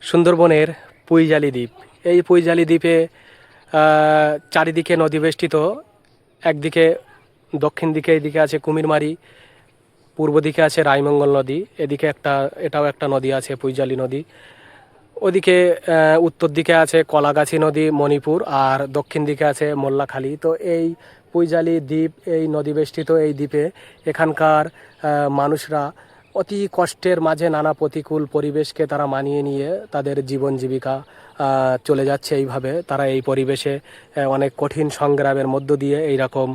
সুন্দরবনের পুইজালি দ্বীপ। এই পুইজালি দ্বীপে চারিদিকে নদী বেষ্টিত। একদিকে দক্ষিণ দিকে এদিকে আছে কুমিরমারি, পূর্ব দিকে আছে রায়মঙ্গল নদী, এদিকে এটাও একটা নদী আছে পুইজালি নদী। ওদিকে উত্তর দিকে আছে কলাগাছি নদী মণিপুর, আর দক্ষিণ দিকে আছে মোল্লাখালী। তো এই পুইজালি দ্বীপ, এই নদী বেষ্টিত এই দ্বীপে এখানকার মানুষরা অতি কষ্টের মাঝে নানা প্রতিকূল পরিবেশকে তারা মানিয়ে নিয়ে তাদের জীবন জীবিকা চলে যাচ্ছে। এইভাবে তারা এই পরিবেশে অনেক কঠিন সংগ্রামের মধ্য দিয়ে এই রকম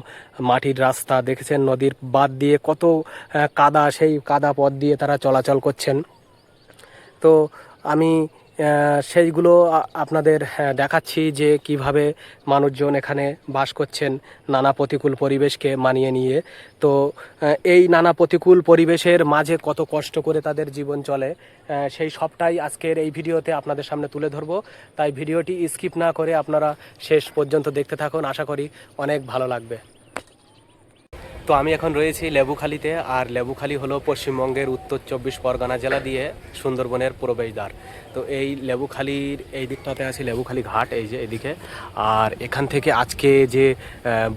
মাটির রাস্তা দেখেছেন, নদীর বাঁধ দিয়ে কত কাদা, সেই কাদা পথ দিয়ে তারা চলাচল করছেন। তো আমি সেইগুলো আপনাদের দেখাচ্ছি যে কিভাবে মানুষজন এখানে বাস করছেন নানা প্রতিকূল পরিবেশকে মানিয়ে নিয়ে। তো এই নানা প্রতিকূল পরিবেশের মাঝে কত কষ্ট করে তাদের জীবন চলে, সেই সবটাই আজকের এই ভিডিওতে আপনাদের সামনে তুলে ধরবো। তাই ভিডিওটি স্কিপ না করে আপনারা শেষ পর্যন্ত দেখতে থাকুন, আশা করি অনেক ভালো লাগবে। তো আমি এখন রয়েছি লেবুখালীতে, আর লেবুখালী হলো পশ্চিমবঙ্গের উত্তর 24 পরগনা জেলা দিয়ে সুন্দরবনের প্রবেশদ্বার। তো এই লেবুখালীর এই দিকটাতে আছে লেবুখালী ঘাট, এই যে এদিকে। আর এখান থেকে আজকে যে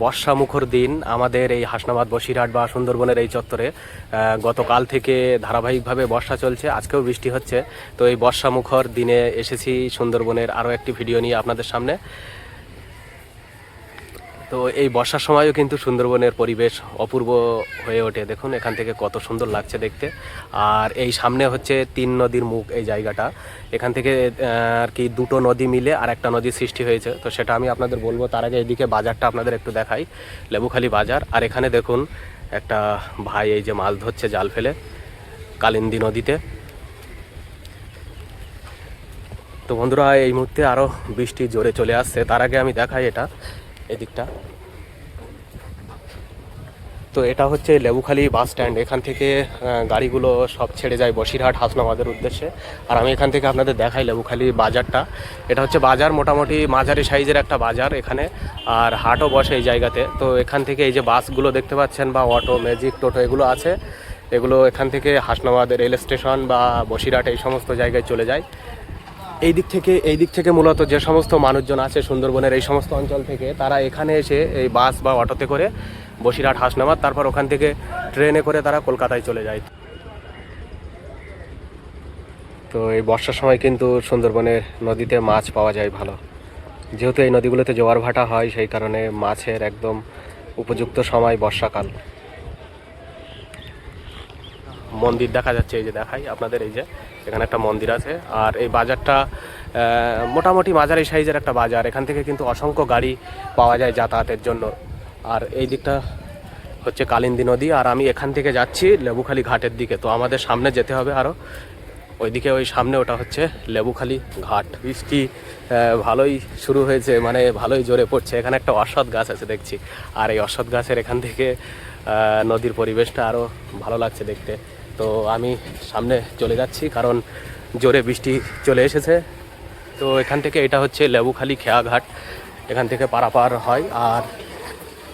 বর্ষামুখর দিন আমাদের এই হাসনাবাদ বসিরহাট বা সুন্দরবনের এই চত্বরে গতকাল থেকে ধারাবাহিকভাবে বর্ষা চলছে, আজকেও বৃষ্টি হচ্ছে। তো এই বর্ষামুখর দিনে এসেছি সুন্দরবনের আরও একটি ভিডিও নিয়ে আপনাদের সামনে। তো এই বর্ষার সময়ও কিন্তু সুন্দরবনের পরিবেশ অপূর্ব হয়ে ওঠে। দেখুন এখান থেকে কত সুন্দর লাগছে দেখতে। আর এই সামনে হচ্ছে 3 নদীর মুখ এই জায়গাটা। এখান থেকে আর কি দুটো নদী মিলে আর একটা নদীর সৃষ্টি হয়েছে, তো সেটা আমি আপনাদের বলবো। তার আগে এদিকে বাজারটা আপনাদের একটু দেখাই, লেবুখালী বাজার। আর এখানে দেখুন একটা ভাই এই যে মাছ ধরছে জাল ফেলে কালিন্দী নদীতে। তো বন্ধুরা এই মুহূর্তে আরও বৃষ্টি জোরে চলে আসছে। তার আগে আমি দেখাই এটা এদিকটা। তো এটা হচ্ছে লেবুখালী বাস স্ট্যান্ড। এখান থেকে গাড়িগুলো সব ছেড়ে যায় বসিরহাট হাসনাবাদের উদ্দেশ্যে। আর আমি এখান থেকে আপনাদের দেখাই লেবুখালী বাজারটা। এটা হচ্ছে বাজার, মোটামুটি মাঝারি সাইজের একটা বাজার এখানে, আর হাটও বসে এই জায়গাতে। তো এখান থেকে এই যে বাসগুলো দেখতে পাচ্ছেন বা অটো, ম্যাজিক, টোটো এগুলো আছে, এগুলো এখান থেকে হাসনাবাদ রেল স্টেশন বা বসিরহাট এই সমস্ত জায়গায় চলে যায়। এই দিক থেকে মূলত যে সমস্ত মানুষজন আছে সুন্দরবনের এই সমস্ত অঞ্চল থেকে, তারা এখানে এসে এই বাস বা অটোতে করে বসিরহাট হাসনাবাদ, তারপর ওখান থেকে ট্রেনে করে তারা কলকাতায় চলে যায়। তো এই বর্ষার সময় কিন্তু সুন্দরবনের নদীতে মাছ পাওয়া যায় ভালো, যেহেতু এই নদীগুলোতে জোয়ার ভাটা হয়, সেই কারণে মাছের একদম উপযুক্ত সময় বর্ষাকাল। মন্দির দেখা যাচ্ছে, এই যে দেখাই আপনাদের, এই যে এখানে একটা মন্দির আছে। আর এই বাজারটা মোটামুটি মাঝারি সাইজের একটা বাজার। এখান থেকে কিন্তু অসংখ্য গাড়ি পাওয়া যায় যাতায়াতের জন্য। আর এই দিকটা হচ্ছে কালিন্দী নদী, আর আমি এখান থেকে যাচ্ছি লেবুখালী ঘাটের দিকে। তো আমাদের সামনে যেতে হবে আরও, ওইদিকে ওই সামনে ওটা হচ্ছে লেবুখালী ঘাট। বৃষ্টি ভালোই শুরু হয়েছে, মানে ভালোই জোরে পড়ছে। এখানে একটা অশ্বত্থ গাছ আছে দেখছি, আর এই অশ্বত্থ গাছের এখান থেকে নদীর পরিবেশটা আরও ভালো লাগছে দেখতে। তো আমি সামনে চলে যাচ্ছি কারণ জোরে বৃষ্টি চলে এসেছে। তো এখান থেকে এটা হচ্ছে লেবুখালী খেয়াঘাট, এখান থেকে পারাপার হয়। আর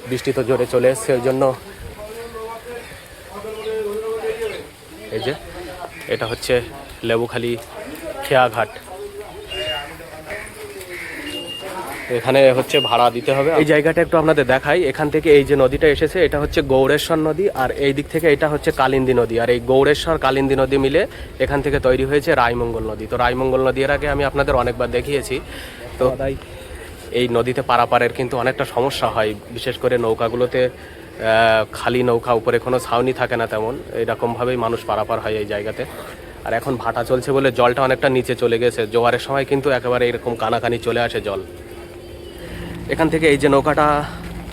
বৃষ্টি তো জোরে চলে এসছে, ওই জন্য এই যে এটা হচ্ছে লেবুখালী খেয়াঘাট। এখানে হচ্ছে ভাড়া দিতে হবে। এই জায়গাটা একটু আপনাদের দেখাই। এখান থেকে এই যে নদীটা এসেছে, এটা হচ্ছে গৌড়েশ্বর নদী, আর এই দিক থেকে এটা হচ্ছে কালিন্দী নদী। আর এই গৌড়েশ্বর কালিন্দী নদী মিলে এখান থেকে তৈরি হয়েছে রায়মঙ্গল নদী। তো রায়মঙ্গল নদী এর আগে আমি আপনাদের অনেকবার দেখিয়েছি। তো তাই এই নদীতে পারাপারের কিন্তু অনেকটা সমস্যা হয়, বিশেষ করে নৌকাগুলোতে খালি নৌকা, উপরে কোনো ছাউনি থাকে না তেমন, এইরকমভাবেই মানুষ পারাপার হয় এই জায়গাতে। আর এখন ভাটা চলছে বলে জলটা অনেকটা নিচে চলে গেছে। জোয়ারের সময় কিন্তু একেবারে এরকম কানাকানি চলে আসে জল। এখান থেকে এই যে নৌকাটা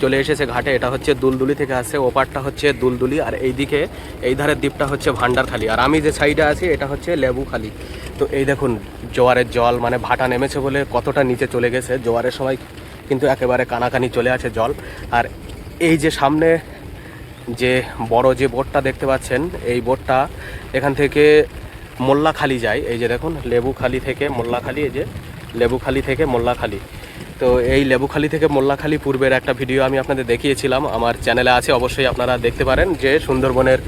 চলে এসেছে ঘাটে, এটা হচ্ছে দুলদুলি থেকে আসছে, ওপারটা হচ্ছে দুলদুলি, আর এইদিকে এই ধারের দ্বীপটা হচ্ছে ভান্ডারখালী, আর আমি যে সাইডে আছি এটা হচ্ছে লেবুখালী। তো এই দেখুন জোয়ারের জল, মানে ভাটা নেমেছে বলে কতটা নিচে চলে গেছে। জোয়ারের সময় কিন্তু একেবারে কানাকানি চলে আসে জল। আর এই যে সামনে যে বড় যে বোটটা দেখতে পাচ্ছেন, এই বোটটা এখান থেকে মোল্লাখালী যায়। এই যে দেখুন লেবুখালী থেকে মোল্লাখালী, এই যে লেবুখালী থেকে মোল্লাখালী। তো এই লেবুখালী থেকে মোল্লাখালী পূর্বের একটা ভিডিও আমি আপনাদের দেখিয়েছিলাম, আমার চ্যানেলে আছে, অবশ্যই আপনারা দেখতে পারেন, যে সুন্দরবনের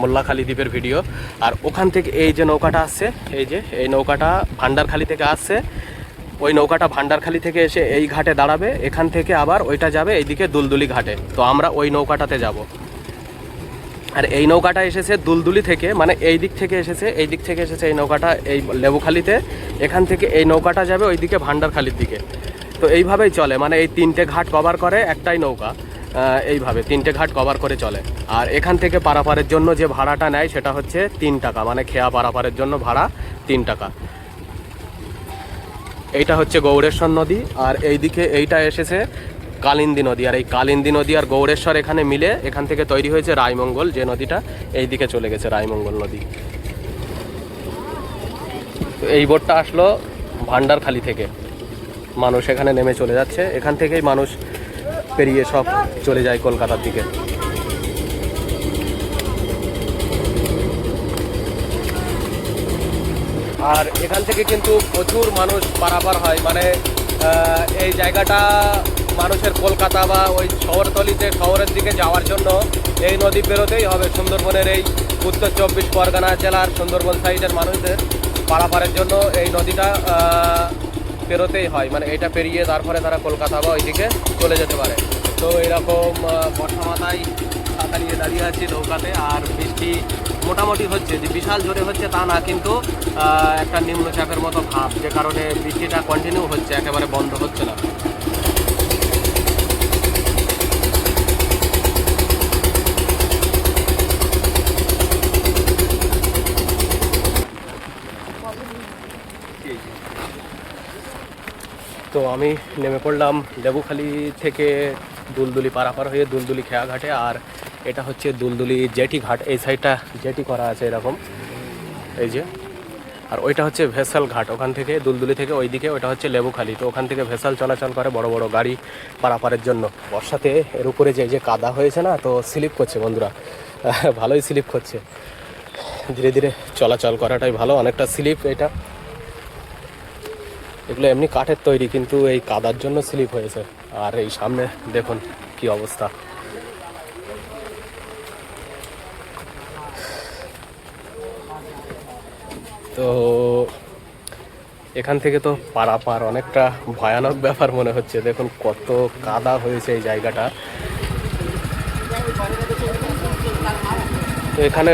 মোল্লাখালী দ্বীপের ভিডিও। আর ওখান থেকে এই যে নৌকাটা আসছে, এই যে এই নৌকাটা ভান্ডারখালী থেকে আসছে, ওই নৌকাটা ভান্ডারখালী থেকে এসে এই ঘাটে দাঁড়াবে, এখান থেকে আবার ওইটা যাবে এইদিকে দুলদুলি ঘাটে। তো আমরা ওই নৌকাটাতে যাব। আর এই নৌকাটা এসেছে দুলদুলি থেকে, মানে এই দিক থেকে এসেছে, এই দিক থেকে এসেছে এই নৌকাটা এই লেবুখালীতে, এখান থেকে এই নৌকাটা যাবে ওইদিকে ভান্ডারখালীর দিকে। তো এইভাবেই চলে, মানে এই 3টে ঘাট কভার করে একটাই নৌকা, এইভাবে 3টে ঘাট কভার করে চলে। আর এখান থেকে পারাপারের জন্য যে ভাড়াটা নেয় সেটা হচ্ছে 3 টাকা, মানে খেয়া পারাপারের জন্য ভাড়া 3 টাকা। এইটা হচ্ছে গৌড়েশ্বর নদী, আর এইদিকে এইটা এসেছে কালিন্দী নদী। আর এই কালিন্দী নদী আর গৌড়েশ্বর এখানে মিলে এখান থেকে তৈরি হয়েছে রায়মঙ্গল, যে নদীটা এই দিকে চলে গেছে, রায়মঙ্গল নদী। তো এই বোটটা আসলো ভান্ডারখালী থেকে, মানুষ এখানে নেমে চলে যাচ্ছে, এখান থেকেই মানুষ পেরিয়ে সব চলে যায় কলকাতার দিকে। আর এখান থেকে কিন্তু প্রচুর মানুষ পারাপার হয়, মানে এই জায়গাটা মানুষের কলকাতা বা ওই শহরতলিতে শহরের দিকে যাওয়ার জন্য এই নদী পেরোতেই হবে। সুন্দরবনের এই উত্তর 24 পরগনা জেলার সুন্দরবন সাইডের মানুষদের পারাপারের জন্য এই নদীটা পেরোতেই হয়, মানে এটা পেরিয়ে তারপরে তারা কলকাতা বা ওইদিকে চলে যেতে পারে। তো এরকম বর্ষা মাথায় ছাতা নিয়ে দাঁড়িয়ে আছি নৌকাতে, আর বৃষ্টি মোটামুটি হচ্ছে, যে বিশাল জোরে হচ্ছে তা না, কিন্তু একটা নিম্নচাপের মতো ভাব, যে কারণে বৃষ্টিটা কন্টিনিউ হচ্ছে, একেবারে বন্ধ হচ্ছে না। তো আমি নেমে পড়লাম লেবুখালী থেকে দুলদুলি পারাপার হয়ে দুলদুলি খেয়া ঘাটে। আর এটা হচ্ছে দুলদুলি জেটি ঘাট, এই সাইডটা জেটি করা আছে এরকম, এই যে। আর ওইটা হচ্ছে ভেসাল ঘাট, ওখান থেকে দুলদুলি থেকে ওইদিকে ওইটা হচ্ছে লেবুখালী। তো ওখান থেকে ভেসাল চলাচল করে বড় বড় গাড়ি পারাপারের জন্য। বর্ষাতে এর উপরে যে কাদা হয়েছে না, তো স্লিপ করছে বন্ধুরা, ভালোই স্লিপ করছে। ধীরে ধীরে চলাচল করাটাই ভালো, অনেকটা স্লিপ এটা। এগুলো এমনি কাঠের তৈরি, কিন্তু এই কাদার জন্য স্লিপ হয়েছে। আর এই সামনে দেখুন কি অবস্থা। তো এখান থেকে তো পারাপার অনেকটা ভয়ানক ব্যাপার মনে হচ্ছে, দেখুন কত কাদা হয়েছে এই জায়গাটা। তো এখানে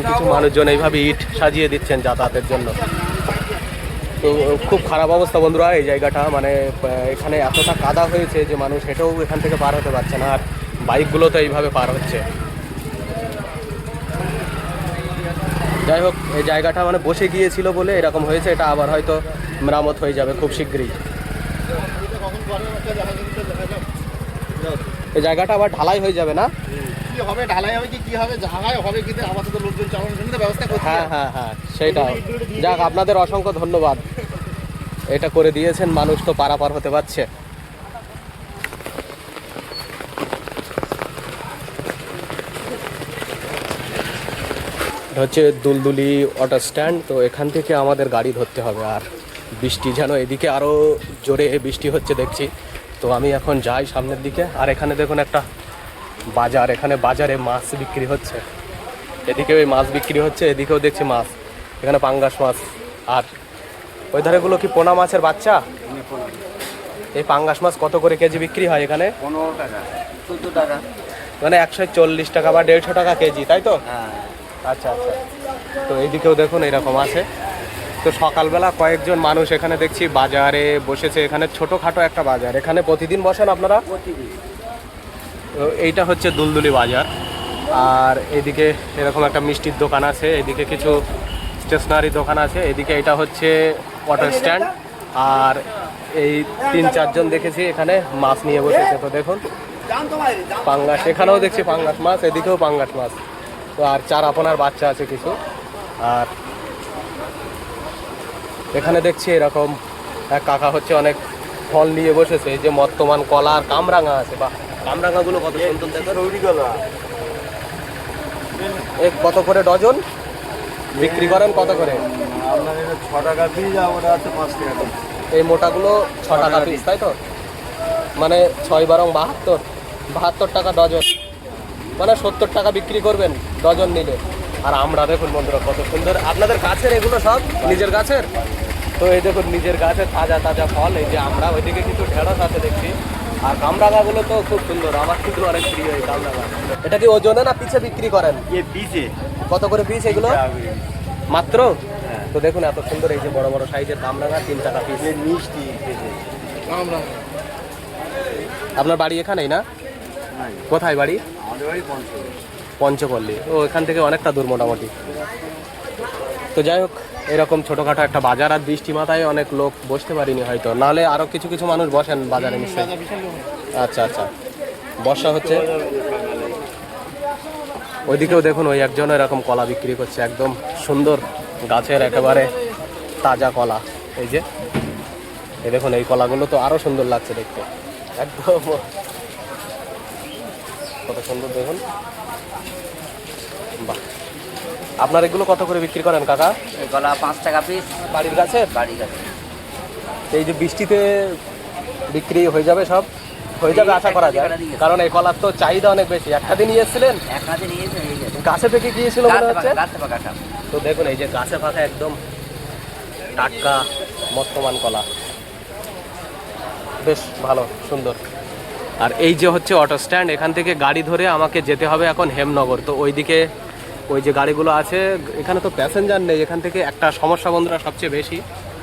কিছু মানুষজন এইভাবে ইট সাজিয়ে দিচ্ছেন যাতায়াতের জন্য। তো খুব খারাপ অবস্থা বন্ধুরা এই জায়গাটা, মানে এখানে এতটা কাদা হয়েছে যে মানুষ হেঁটেও এখান থেকে পার হতে পারছে না, আর বাইকগুলো তো এইভাবে পার হচ্ছে। যাই হোক, এই জায়গাটা মানে বসে গিয়েছিল বলে এরকম হয়েছে, এটা আবার হয়তো মেরামত হয়ে যাবে খুব শীঘ্রই। এই জায়গাটা আবার ঢালাই হয়ে যাবে না? কি হবে, ঢালাই হবে কি হবে, ঢালাই হবে কিন্তু আপাতত লোকজন চালানোর জন্য ব্যবস্থা করতে। হ্যাঁ হ্যাঁ হ্যাঁ, সেইটা। যাক, আপনাদের অসংখ্য ধন্যবাদ, এটা করে দিয়েছেন, মানুষ তো পারাপার হতে পারছে। হচ্ছে দুলদুলি অটো স্ট্যান্ড। তো এখান থেকে আমাদের গাড়ি ধরতে হবে। আর বৃষ্টি যেন এদিকে আরও জোরে বৃষ্টি হচ্ছে দেখছি। তো আমি এখন যাই সামনের দিকে। আর এখানে দেখুন একটা বাজার, এখানে বাজারে মাছ বিক্রি হচ্ছে, এদিকে ওই মাছ বিক্রি হচ্ছে, এদিকেও দেখছি মাছ, এখানে পাঙ্গাস মাছ। আর ওই ধারেগুলো কি পোনা মাছের বাচ্চা? এই পাঙ্গাস মাছ কত করে কেজি বিক্রি হয় এখানে? 15 টাকা, 14 টাকা, মানে 140 টাকা বা 150 টাকা কেজি, তাই তো? হ্যাঁ। আচ্ছা আচ্ছা। তো এইদিকেও দেখুন এরকম আছে। তো সকালবেলা কয়েকজন মানুষ এখানে দেখছি বাজারে বসেছে, এখানে ছোটোখাটো একটা বাজার, এখানে প্রতিদিন বসেন আপনারা? প্রতিদিন। তো এইটা হচ্ছে দুলদুলি বাজার। আর এদিকে এরকম একটা মিষ্টির দোকান আছে, এদিকে কিছু স্টেশনারি দোকান আছে, এদিকে এটা হচ্ছে অটো স্ট্যান্ড। আর এই 3-4 জন দেখেছি এখানে মাছ নিয়ে বসেছে। তো দেখুন পাঙ্গাস, এখানেও দেখছি পাঙ্গাস মাছ, এদিকেও পাঙ্গাস মাছ। তো আর 4 আপনার বাচ্চা আছে কিছু। আর এখানে দেখছি এরকম এক কাকা হচ্ছে অনেক ফল নিয়ে বসেছে, এই যে মর্তমান কলা আর কামরাঙা আছে। বা কামরাঙাগুলো কত সুন্দর দেখো, কত করে ডজন বিক্রি করেন? কত করে? আপনার 6 টাকা পিস, ওটা আছে 5 টাকা। এই মোটাগুলো 6 টাকা পিস, তাই তো? মানে 6 × 72 টাকা ডজন, মানে 70 টাকা বিক্রি করবেন। ডজন নিলে। আর আমরা দেখুন বন্ধুরা কত সুন্দর, আপনাদের গাছের এগুলো সব নিজের গাছের। তো এই দেখুন নিজের গাছের তাজা তাজা ফল, এই যে আমরা ওইদিকে কিছু ঢেঁড়স আছে দেখছি। আর কামরাঙাগুলো তো খুব সুন্দর, আমার কিন্তু অনেক প্রিয় এই কামরাঙা। এটা কি ওজনে না পিছে বিক্রি করেন? পিসে কত করে পিস এগুলো? মাত্র? তো দেখুন এত সুন্দর এই যে বড় বড় সাইজের কামরাঙা, 3 টাকা পিস। মিষ্টি আমরা আপনার বাড়ি এখানেই না? কোথায় বাড়ি? আমাদের বাড়ি পঞ্চপল্লী। ও এখান থেকে অনেকটা দূর মোটামুটি। তো যাই হোক, এরকম ছোটোখাটো একটা বাজার, আর বৃষ্টি মাথায় অনেক লোক বসতে পারিনি হয়তো, নাহলে আরও কিছু কিছু মানুষ বসেন বাজারে নিশ্চয়ই। আচ্ছা আচ্ছা, বর্ষা হচ্ছে। ওইদিকেও দেখুন ওই একজন এরকম কলা বিক্রি করছে, একদম সুন্দর গাছের একেবারে তাজা কলা। এই যে এই দেখুন, এই কলাগুলো তো আরও সুন্দর লাগছে দেখতে, একদম কত সুন্দর দেখুন। বাহ, আপনার এগুলো কত করে বিক্রি করেন কাকা? কলা 5 টাকা পিস। বাড়ির কাছে? বাড়ির কাছে। এই যে বৃষ্টিতে বিক্রি হয়ে যাবে, সব হয়ে যাবে আশা করা যায়, কারণ এই কলার তো চাহিদা অনেক বেশি। একটা দিন নিয়েছিলেন? এক হাতে নিয়েছে এই যে গাছে থেকে গিয়েছিল মনে হচ্ছে। গাছে পাকা সব। তো দেখুন এই যে গাছে পাকা একদম টাটকা মস্তমান কলা, বেশ ভালো সুন্দর। আর এই যে হচ্ছে অটো স্ট্যান্ড, এখান থেকে গাড়ি ধরে আমাকে যেতে হবে এখন হেমনগর। তো ওইদিকে ওই যে গাড়িগুলো আছে, এখানে তো প্যাসেঞ্জার নেই। এখান থেকে একটা সমস্যা বন্ধুরা সবচেয়ে বেশি,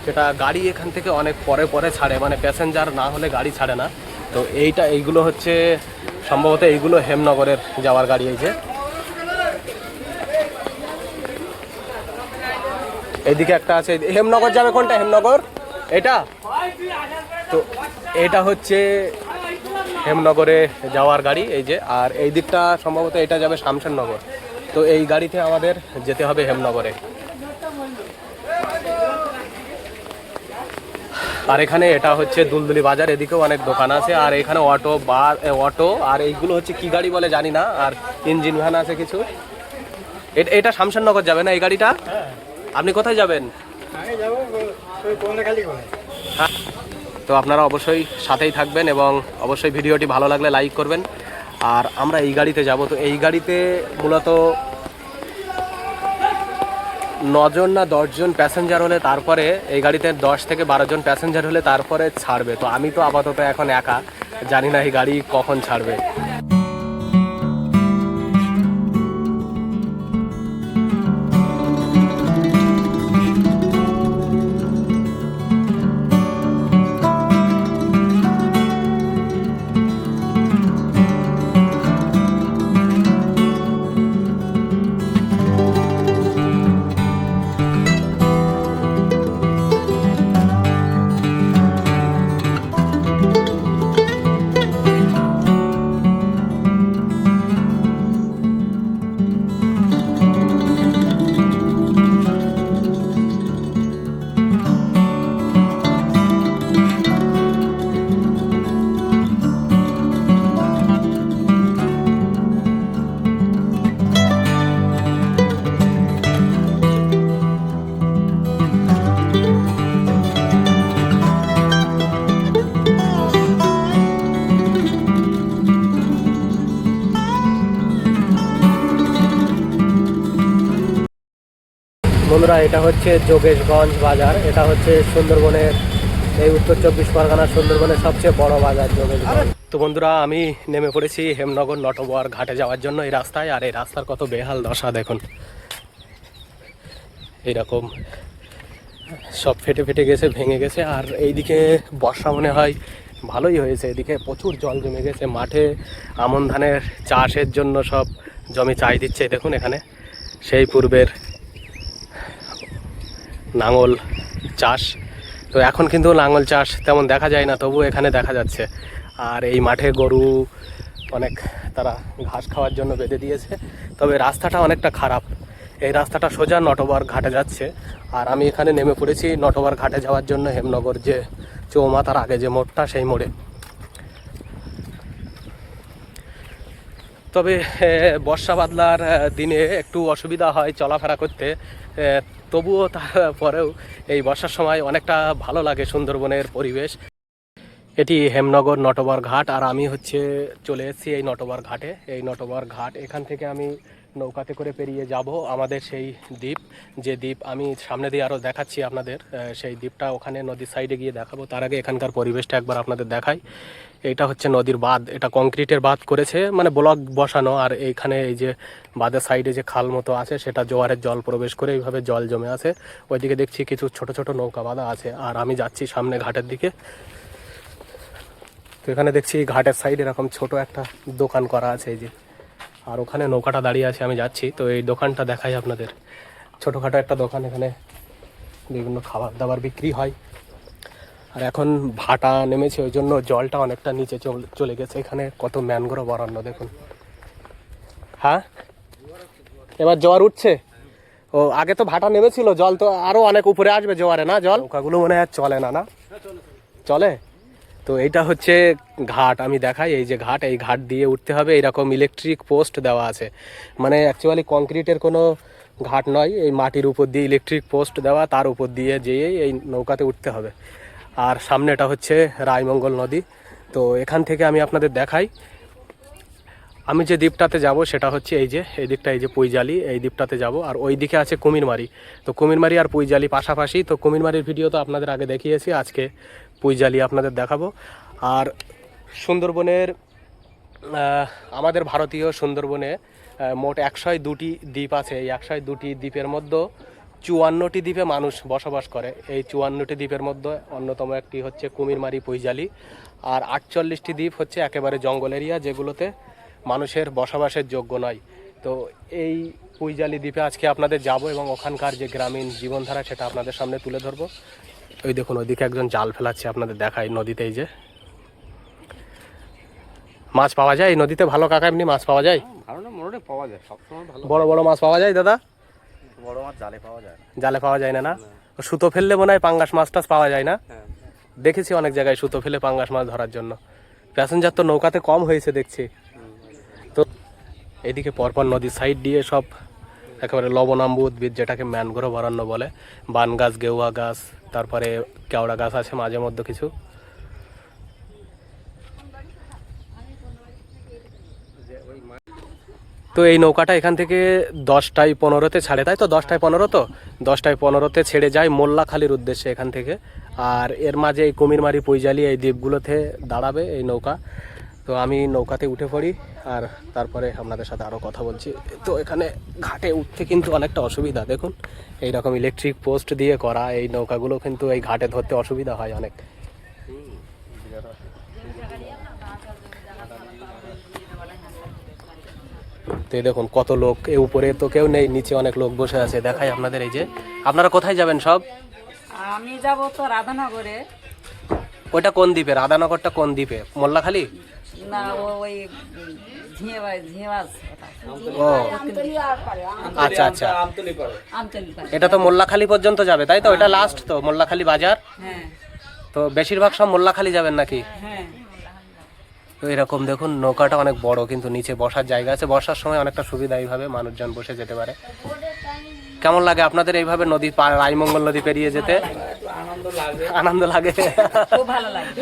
সেটা গাড়ি এখান থেকে অনেক পরে পরে ছাড়ে, মানে প্যাসেঞ্জার না হলে গাড়ি ছাড়ে না। তো এইগুলো হচ্ছে সম্ভবত এইগুলো হেমনগরের যাওয়ার গাড়ি। এই যে এইদিকে একটা আছে, হেমনগর যাবে কোনটা? হেমনগর এটা। তো এটা হচ্ছে হেমনগরে যাওয়ার গাড়ি এই যে, আর এই দিকটা সম্ভবত এটা যাবে শামশেরনগর। তো এই গাড়িতে আমাদের যেতে হবে হেমনগরে। আর এখানে এটা হচ্ছে দুলদুলি বাজার, এদিকেও অনেক দোকান আছে। আর এখানে অটো আর এইগুলো হচ্ছে কি গাড়ি বলে জানি না, আর ইঞ্জিন ভ্যান আছে কিছু। এটা শামশেরনগর যাবে না এই গাড়িটা? আপনি কোথায় যাবেন? হ্যাঁ, তো আপনারা অবশ্যই সাথেই থাকবেন এবং অবশ্যই ভিডিওটি ভালো লাগলে লাইক করবেন। আর আমরা এই গাড়িতে যাব। তো এই গাড়িতে মূলত 9 জন না 10 জন প্যাসেঞ্জার হলে তারপরে, এই গাড়িতে 10 থেকে 12 জন প্যাসেঞ্জার হলে তারপরে ছাড়বে। তো আমি তো আপাতত এখন একা, জানি না এই গাড়ি কখন ছাড়বে। বন্ধুরা, এটা হচ্ছে যোগেশগঞ্জ বাজার। এটা হচ্ছে সুন্দরবনের, এই উত্তর 24 পরগনার সুন্দরবনের সবচেয়ে বড় বাজার যোগেশগঞ্জ। তো বন্ধুরা, আমি নেমে পড়েছি হেমনগর নটবর ঘাটে যাওয়ার জন্য এই রাস্তায়। আর এই রাস্তার কত বেহাল দশা দেখুন, এইরকম সব ফেটে ফেটে গেছে, ভেঙে গেছে। আর এইদিকে বর্ষা মনে হয় ভালোই হয়েছে, এদিকে প্রচুর জল জমে গেছে। মাঠে আমন ধানের চাষের জন্য সব জমি চাই দিচ্ছে। দেখুন এখানে সেই পূর্বের লাঙল চাষ। তো এখন কিন্তু লাঙল চাষ তেমন দেখা যায় না, তবু এখানে দেখা যাচ্ছে। আর এই মাঠে গরু অনেক তারা ঘাস খাওয়ার জন্য বেঁধে দিয়েছে। তবে রাস্তাটা অনেকটা খারাপ, এই রাস্তাটা সোজা নটবর ঘাটে যাচ্ছে। আর আমি এখানে নেমে পড়েছি নটবর ঘাটে যাওয়ার জন্য, হেমনগর যে চৌমা তার আগে যে মোড়টা, সেই মোড়ে। তবে বর্ষা বাদলার দিনে একটু অসুবিধা হয় চলাফেরা করতে, তবুও তারপরেও এই বর্ষার সময় অনেকটা ভালো লাগে সুন্দরবনের পরিবেশ। এটি হেমনগর নটবর ঘাট, আর আমি হচ্ছে চলে এসেছি এই নটবর ঘাটে। এই নটবর ঘাট, এখান থেকে আমি নৌকাতে করে পেরিয়ে যাব আমাদের সেই দ্বীপ, যে দ্বীপ আমি সামনে দিয়ে আরও দেখাচ্ছি আপনাদের। সেই দ্বীপটা ওখানে নদীর সাইডে গিয়ে দেখাবো। তার আগে এখানকার পরিবেশটা একবার আপনাদের দেখাই। এইটা হচ্ছে নদীর বাঁধ, এটা কংক্রিটের বাঁধ করেছে, মানে ব্লক বসানো। আর এইখানে এই যে বাঁধের সাইডে যে খাল মতো আছে, সেটা জোয়ারের জল প্রবেশ করে এইভাবে জল জমে আছে। ওইদিকে দেখছি কিছু ছোট ছোট নৌকা বাঁধা আছে। আর আমি যাচ্ছি সামনে ঘাটের দিকে। তো এখানে দেখছি ঘাটের সাইডে এরকম ছোট একটা দোকান করা আছে, এই যে। আর ওখানে নৌকাটা দাঁড়িয়ে আছে, আমি যাচ্ছি। তো এই দোকানটা দেখাই আপনাদের, ছোটোখাটো একটা দোকান। এখানে বিভিন্ন খাবার দাবার বিক্রি হয়। আর এখন ভাটা নেমেছে, ওই জন্য জলটা অনেকটা নিচে চলে গেছে। এখানে কত ম্যানগ্রোভ অরণ্য দেখুন। হ্যাঁ, এবার জোয়ার উঠছে। ও, আগে তো ভাটা নেমেছিল, জল তো আরও অনেক উপরে আসবে জোয়ারে, না? জল নৌকাগুলো মনে হয় চলে না, না চলে। তো এইটা হচ্ছে ঘাট, আমি দেখাই। এই যে ঘাট, এই ঘাট দিয়ে উঠতে হবে। এইরকম ইলেকট্রিক পোস্ট দেওয়া আছে, মানে অ্যাকচুয়ালি কংক্রিটের কোনো ঘাট নয়, এই মাটির উপর দিয়ে ইলেকট্রিক পোস্ট দেওয়া, তার উপর দিয়ে যেয়ে এই নৌকাতে উঠতে হবে। আর সামনেটা হচ্ছে রায়মঙ্গল নদী। তো এখান থেকে আমি আপনাদের দেখাই। আমি যে দ্বীপটাতে যাব সেটা হচ্ছে এই যে এই দিকটা, এই যে পুইজালি, এই দ্বীপটাতে যাব। আর ওই দিকে আছে কুমিরমারি। তো কুমিরমারি আর পুইজালি পাশাপাশি। তো কুমিরমারির ভিডিও তো আপনাদের আগে দেখিয়েছি, আজকে পুইজালি আপনাদের দেখাবো। আর সুন্দরবনের, আমাদের ভারতীয় সুন্দরবনে মোট 102টি দ্বীপ আছে। এই 102টি দ্বীপের মধ্যে 54টি দ্বীপে মানুষ বসবাস করে। এই 54টি দ্বীপের মধ্যে অন্যতম একটি হচ্ছে কুমিরমারি, পুইজালি। আর 48টি দ্বীপ হচ্ছে একেবারে জঙ্গল এরিয়া, যেগুলোতে মানুষের বসবাসের যোগ্য নয়। তো এই পুইজালি দ্বীপে আজকে আপনাদের যাব এবং ওখানকার যে গ্রামীণ জীবনধারা সেটা আপনাদের সামনে তুলে ধরবো। ওই দেখুন, ওইদিকে একজন জাল ফেলাচ্ছে, আপনাদের দেখাই। নদীতে এই যে মাছ পাওয়া যায় এই নদীতে, ভালো কাকা? এমনি মাছ পাওয়া যায়? ভালো না, মোটামুটি পাওয়া যায়, সবসময় ভালো। বড় বড় মাছ পাওয়া যায় দাদা? বড় মাছ জালে পাওয়া যায় না। জালে পাওয়া যায় না, না? সুতো ফেললে মনে হয় পাঙ্গাস মাছ টাছ পাওয়া যায় না? দেখেছি অনেক জায়গায় সুতো ফেলে পাঙ্গাস মাছ ধরার জন্য। প্যাসেঞ্জার তো নৌকাতে কম হয়েছে দেখছি। তো এদিকে পরপর নদীর সাইড দিয়ে সব একেবারে লবণাম্বু উদ্ভিদ, যেটাকে ম্যানগ্রোভ অরণ্য বলে। বান গাছ, গেওয়া গাছ, তারপরে কেওড়া গাছ আছে মাঝে মধ্যে কিছু। তো এই নৌকাটা এখান থেকে 10টায় 15তে ছাড়ে, তাই তো? 10টায় 15, তো 10টায় 15তে ছেড়ে যায় মোল্লাখালীর উদ্দেশ্যে এখান থেকে। আর এর মাঝে এই কুমিরমারি, পুইজালি এই দ্বীপগুলোতে দাঁড়াবে এই নৌকা। তো আমি নৌকাতে উঠে পড়ি, আর তারপরে আপনাদের সাথে আরও কথা বলছি। তো এখানে ঘাটে উঠতে কিন্তু অনেকটা অসুবিধা, দেখুন এইরকম ইলেকট্রিক পোস্ট দিয়ে করা এই নৌকাগুলো, কিন্তু এই ঘাটে ধরতে অসুবিধা হয় অনেক। তো এই দেখুন কত লোক, এ উপরে তো কেউ নেই, নিচে অনেক লোক বসে আছে। দেখাই আপনাদের। এই যে, আপনারা কোথায় যাবেন সব? আমি যাব তো রাধানগরে। ওইটা কোন দ্বীপে? রাধানগরটা কোন দ্বীপে? মোল্লাখালী? না, ওই ঝিঁবাস। ও আচ্ছা আচ্ছা, আমতলি এটা তো মোল্লাখালী পর্যন্ত যাবে, তাই তো? এটা লাস্ট তো মোল্লাখালী বাজার। হ্যাঁ তো বেশিরভাগ সব মোল্লাখালী যাবেন নাকি? হ্যাঁ। তো এরকম দেখুন নৌকাটা অনেক বড়, কিন্তু নিচে বসার জায়গা আছে। বর্ষার সময় অনেকটা সুবিধা, এইভাবে মানুষজন বসে যেতে পারে। কেমন লাগে আপনাদের এইভাবে নদী পার, রায়মঙ্গল নদী পেরিয়ে যেতে? আনন্দ লাগে, খুব ভালো লাগে।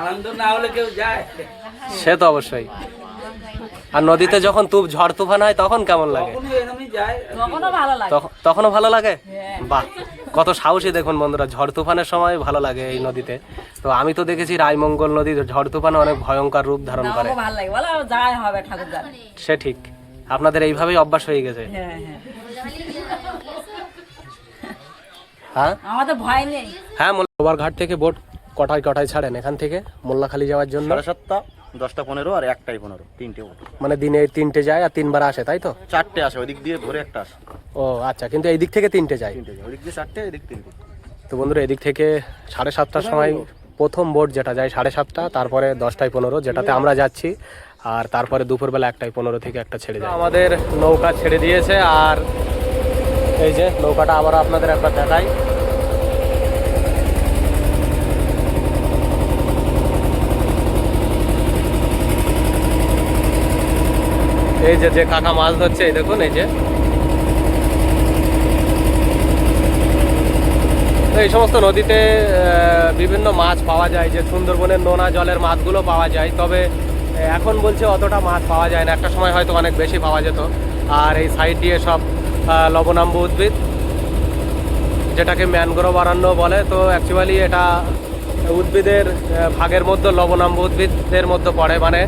আনন্দ না হলে কেউ যায়? সে তো অবশ্যই। আর নদীতে যখন ঝড় তুফান হয় তখন কেমন লাগে? এরকমই যায়। তখনও ভালো লাগে। তখনও ভালো লাগে? হ্যাঁ। বাহ, কত সাহসী দেখুন বন্ধুরা। ঝড় তুফানের সময় ভালো লাগে এই নদীতে। তো আমি তো দেখেছি রায়মঙ্গল নদী ঝড় তুফানে অনেক ভয়ঙ্কর রূপ ধারণ করে। আমাকে ভালো লাগে, বলো যাই হবে, ঠাকুর জানে। সে ঠিক, আপনাদের এইভাবেই অভ্যাস হয়ে গেছে। হ্যাঁ হ্যাঁ, হ্যাঁ আমাদের ভয় নেই। হ্যাঁ, মোল্লাবার ঘাট থেকে বোট কটায় কটায় ছাড়েন এখান থেকে মোল্লাখালী যাওয়ার জন্য? 7:30, 10:15 আর 1:15, 3টে বোট। মানে দিনে 3টে যায় আর 3বার আসে, তাই তো? 4টে আসে, ওই দিক দিয়ে ভোরে একটা আসে। ও আচ্ছা, কিন্তু এই দিক থেকে 3টে যায়। 3টে যায়, ওই দিক দিয়ে 4টে, এই দিক 3টে। তো বন্ধুরা, এদিক থেকে 7:30টার সময় প্রথম বোট যেটা যায় 7:30, তারপরে 10:15 যেটাতে আমরা যাচ্ছি, আর তারপরে দুপুরবেলা 1:15 থেকে একটা ছেড়ে যায়। আমাদের নৌকা ছেড়ে দিয়েছে, আর এই যে নৌকাটা আবার আপনাদের একবার দেখাই। এই যে কাকা মাছ ধরছে, এই দেখুন, এই যে এই সমস্ত নদীতে বিভিন্ন মাছ পাওয়া যায়, যে সুন্দরবনের নোনা জলের মাছগুলো পাওয়া যায়। তবে এখন বলছে অতটা মাছ পাওয়া যায় না, একটা সময় হয়তো অনেক বেশি পাওয়া যেত। আর এই সাইড দিয়ে সব লবণাম্ব উদ্ভিদ, যেটাকে ম্যানগ্রোভ অরণ্য বলে। তো অ্যাকচুয়ালি এটা উদ্ভিদের ভাগের মধ্যে লবণাম্ব উদ্ভিদের মধ্যে পড়ে, মানে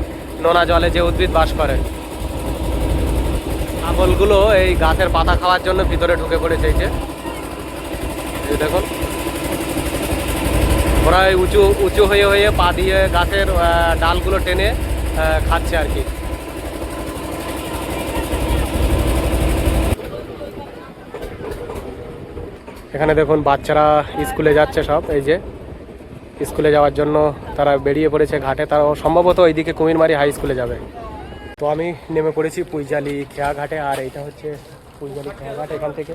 নোনা জলে যে উদ্ভিদ বাস করে। ছাগলগুলো এই গাছের পাতা খাওয়ার জন্য ভিতরে ঢুকে পড়েছে। এই দেখুন, ওরা উঁচু উঁচু হয়ে হয়ে পা দিয়ে গাছের ডালগুলো টেনে খাচ্ছে আর কি। এখানে দেখুন বাচ্চারা স্কুলে যাচ্ছে সব, এই যে স্কুলে যাওয়ার জন্য তারা বেরিয়ে পড়েছে ঘাটে। তারা সম্ভবত ওইদিকে কুমিরমারি হাই স্কুলে যাবে। তো আমি নেমে পড়েছি পুইজালি খেয়া ঘাটে, আর এইটা হচ্ছে পুইজালি খেয়া ঘাট। এখান থেকে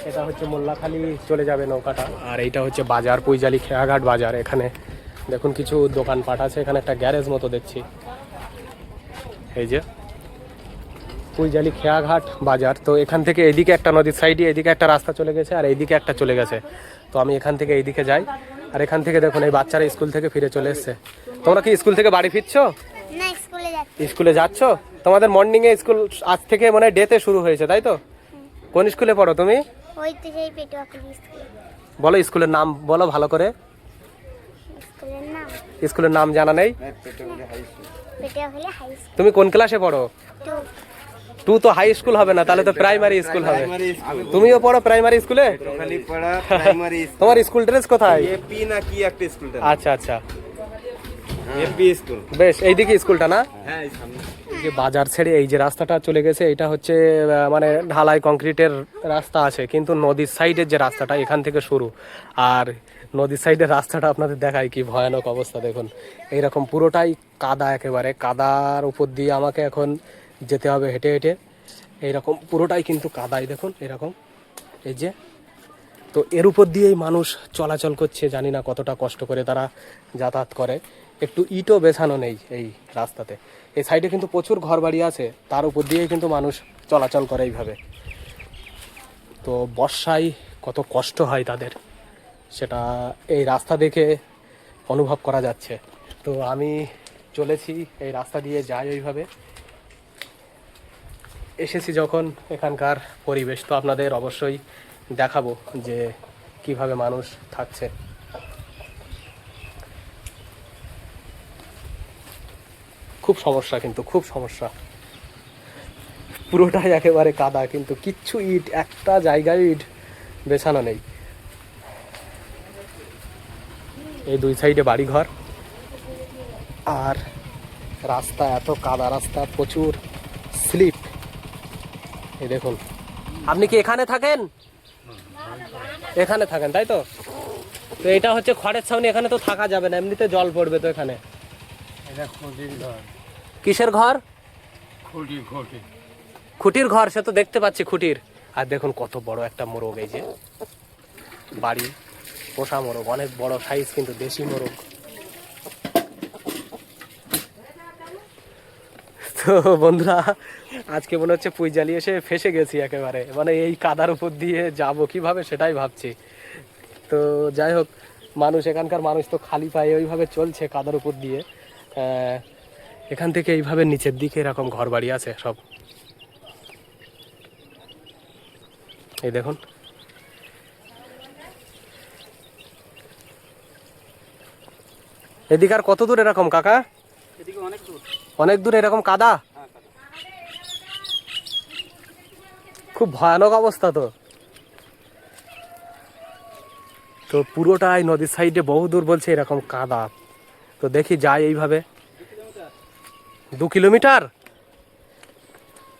এটা হচ্ছে মোল্লাখালী চলে যাবে নৌকাটা। আর এইটা হচ্ছে বাজার, পুইজালি খেয়া ঘাট বাজার। এখানে দেখুন কিছু দোকানপাট আছে, এখানে একটা গ্যারেজ মতো দেখছি। এই যে পুইজালি খেয়া ঘাট বাজার। তো এখান থেকে এদিকে একটা নদীর সাইডে এদিকে একটা রাস্তা চলে গেছে, আর এইদিকে একটা চলে গেছে। তো আমি এখান থেকে এইদিকে যাই। আর এখান থেকে দেখুন এই বাচ্চারা স্কুল থেকে ফিরে চলে এসছে। তোমরা কি স্কুল থেকে বাড়ি ফিরছো? না, স্কুলে যাচ্ছি। স্কুলে যাচ্ছ? তোমাদের মর্নিং এ স্কুল আজ থেকে মানে ডেতে শুরু হয়েছে, তাই তো? কোন স্কুলে পড়ো তুমি? ওই তো সেই পেটুয়াখালী স্কুলে। বলো স্কুলের নাম বলো ভালো করে। স্কুলের নাম স্কুলের নাম জানা নেই? পেটুয়াখালী হাই স্কুল। তুমি কোন ক্লাসে পড়ো? 2। 2 তো হাই স্কুল হবে না, তাহলে তো প্রাইমারি স্কুল হবে। তুমিও পড়ো প্রাইমারি স্কুলে? তোমার স্কুল ড্রেস কোথায়? এপি না কি একটা স্কুলটা? আচ্ছা আচ্ছা, এপি স্কুল। বেশ, এইদিকে স্কুলটা না? হ্যাঁ, এই সামনে। এই যে বাজার ছেড়ে এই যে রাস্তাটা চলে গেছে, এটা হচ্ছে মানে ঢালাই কংক্রিটের রাস্তা আছে, কিন্তু নদীর সাইডের যে রাস্তাটা এখান থেকে শুরু। আর নদীর সাইডের রাস্তাটা আপনাদের দেখায় কি ভয়ানক অবস্থা। দেখুন এইরকম পুরোটাই কাদা, একেবারে কাদার উপর দিয়ে আমাকে এখন যেতে হবে হেঁটে হেঁটে। এইরকম পুরোটাই কিন্তু কাদাই, দেখুন এরকম। এই যে, তো এর উপর দিয়েই মানুষ চলাচল করছে, জানি না কতটা কষ্ট করে তারা যাতায়াত করে। একটু ইটও বেছানো নেই এই রাস্তাতে। এই সাইডে কিন্তু প্রচুর ঘরবাড়ি আছে, তার উপর দিয়েই কিন্তু মানুষ চলাচল করে এইভাবে। তো বর্ষায় কত কষ্ট হয় তাদের, সেটা এই রাস্তা দেখে অনুভব করা যাচ্ছে। তো আমি চলেছি এই রাস্তা দিয়ে, যাই ওইভাবে। এসেছি যখন এখানকার পরিবেশ তো আপনাদের অবশ্যই দেখাবো যে কিভাবে মানুষ থাকছে। খুব সমস্যা, কিন্তু খুব সমস্যা। পুরোটাই একেবারে কাদা, কিন্তু কিচ্ছু ইট, একটা জায়গায় ইট বেছানো নেই। এই দুই সাইডে বাড়িঘর, আর রাস্তা এত কাদা, রাস্তা প্রচুর স্লিপ। এই দেখুন, আপনি কি এখানে থাকেন? এখানে থাকেন, তাই তো? তো এটা হচ্ছে খড়ের ছাউনি, এখানে তো থাকা যাবে না, এমনিতে জল পড়বে তো এখানে। কিসের ঘর? খুঁটির ঘর, সে তো দেখতে পাচ্ছি খুঁটির। আর দেখুন কত বড় একটা মোরগ, এই যে বাড়ি পোষা মোরগ, অনেক বড় সাইজ, কিন্তু দেশি মোরগ। তো বন্ধুরা, আজকে মনে হচ্ছে পুইজালি এসে ফেসে গেছি একেবারে, মানে এই কাদার উপর দিয়ে যাব কিভাবে সেটাই ভাবছি। তো যাই হোক, মানুষ, এখানকার মানুষ তো খালি পায়ে ওইভাবে চলছে কাদার উপর দিয়ে। এখান থেকে এইভাবে নিচের দিকে এরকম ঘর বাড়ি আছে সব। এই দেখুন, এদিকে আর কত দূর এরকম কাকা? এদিকে অনেক দূর। অনেক দূর এরকম কাদা, খুব ভয়ানক অবস্থা। তো তো পুরোটাই নদীর সাইডে বহু দূর বলছে এরকম কাদা। তো দেখি যাই এইভাবে। 2 কিলোমিটার?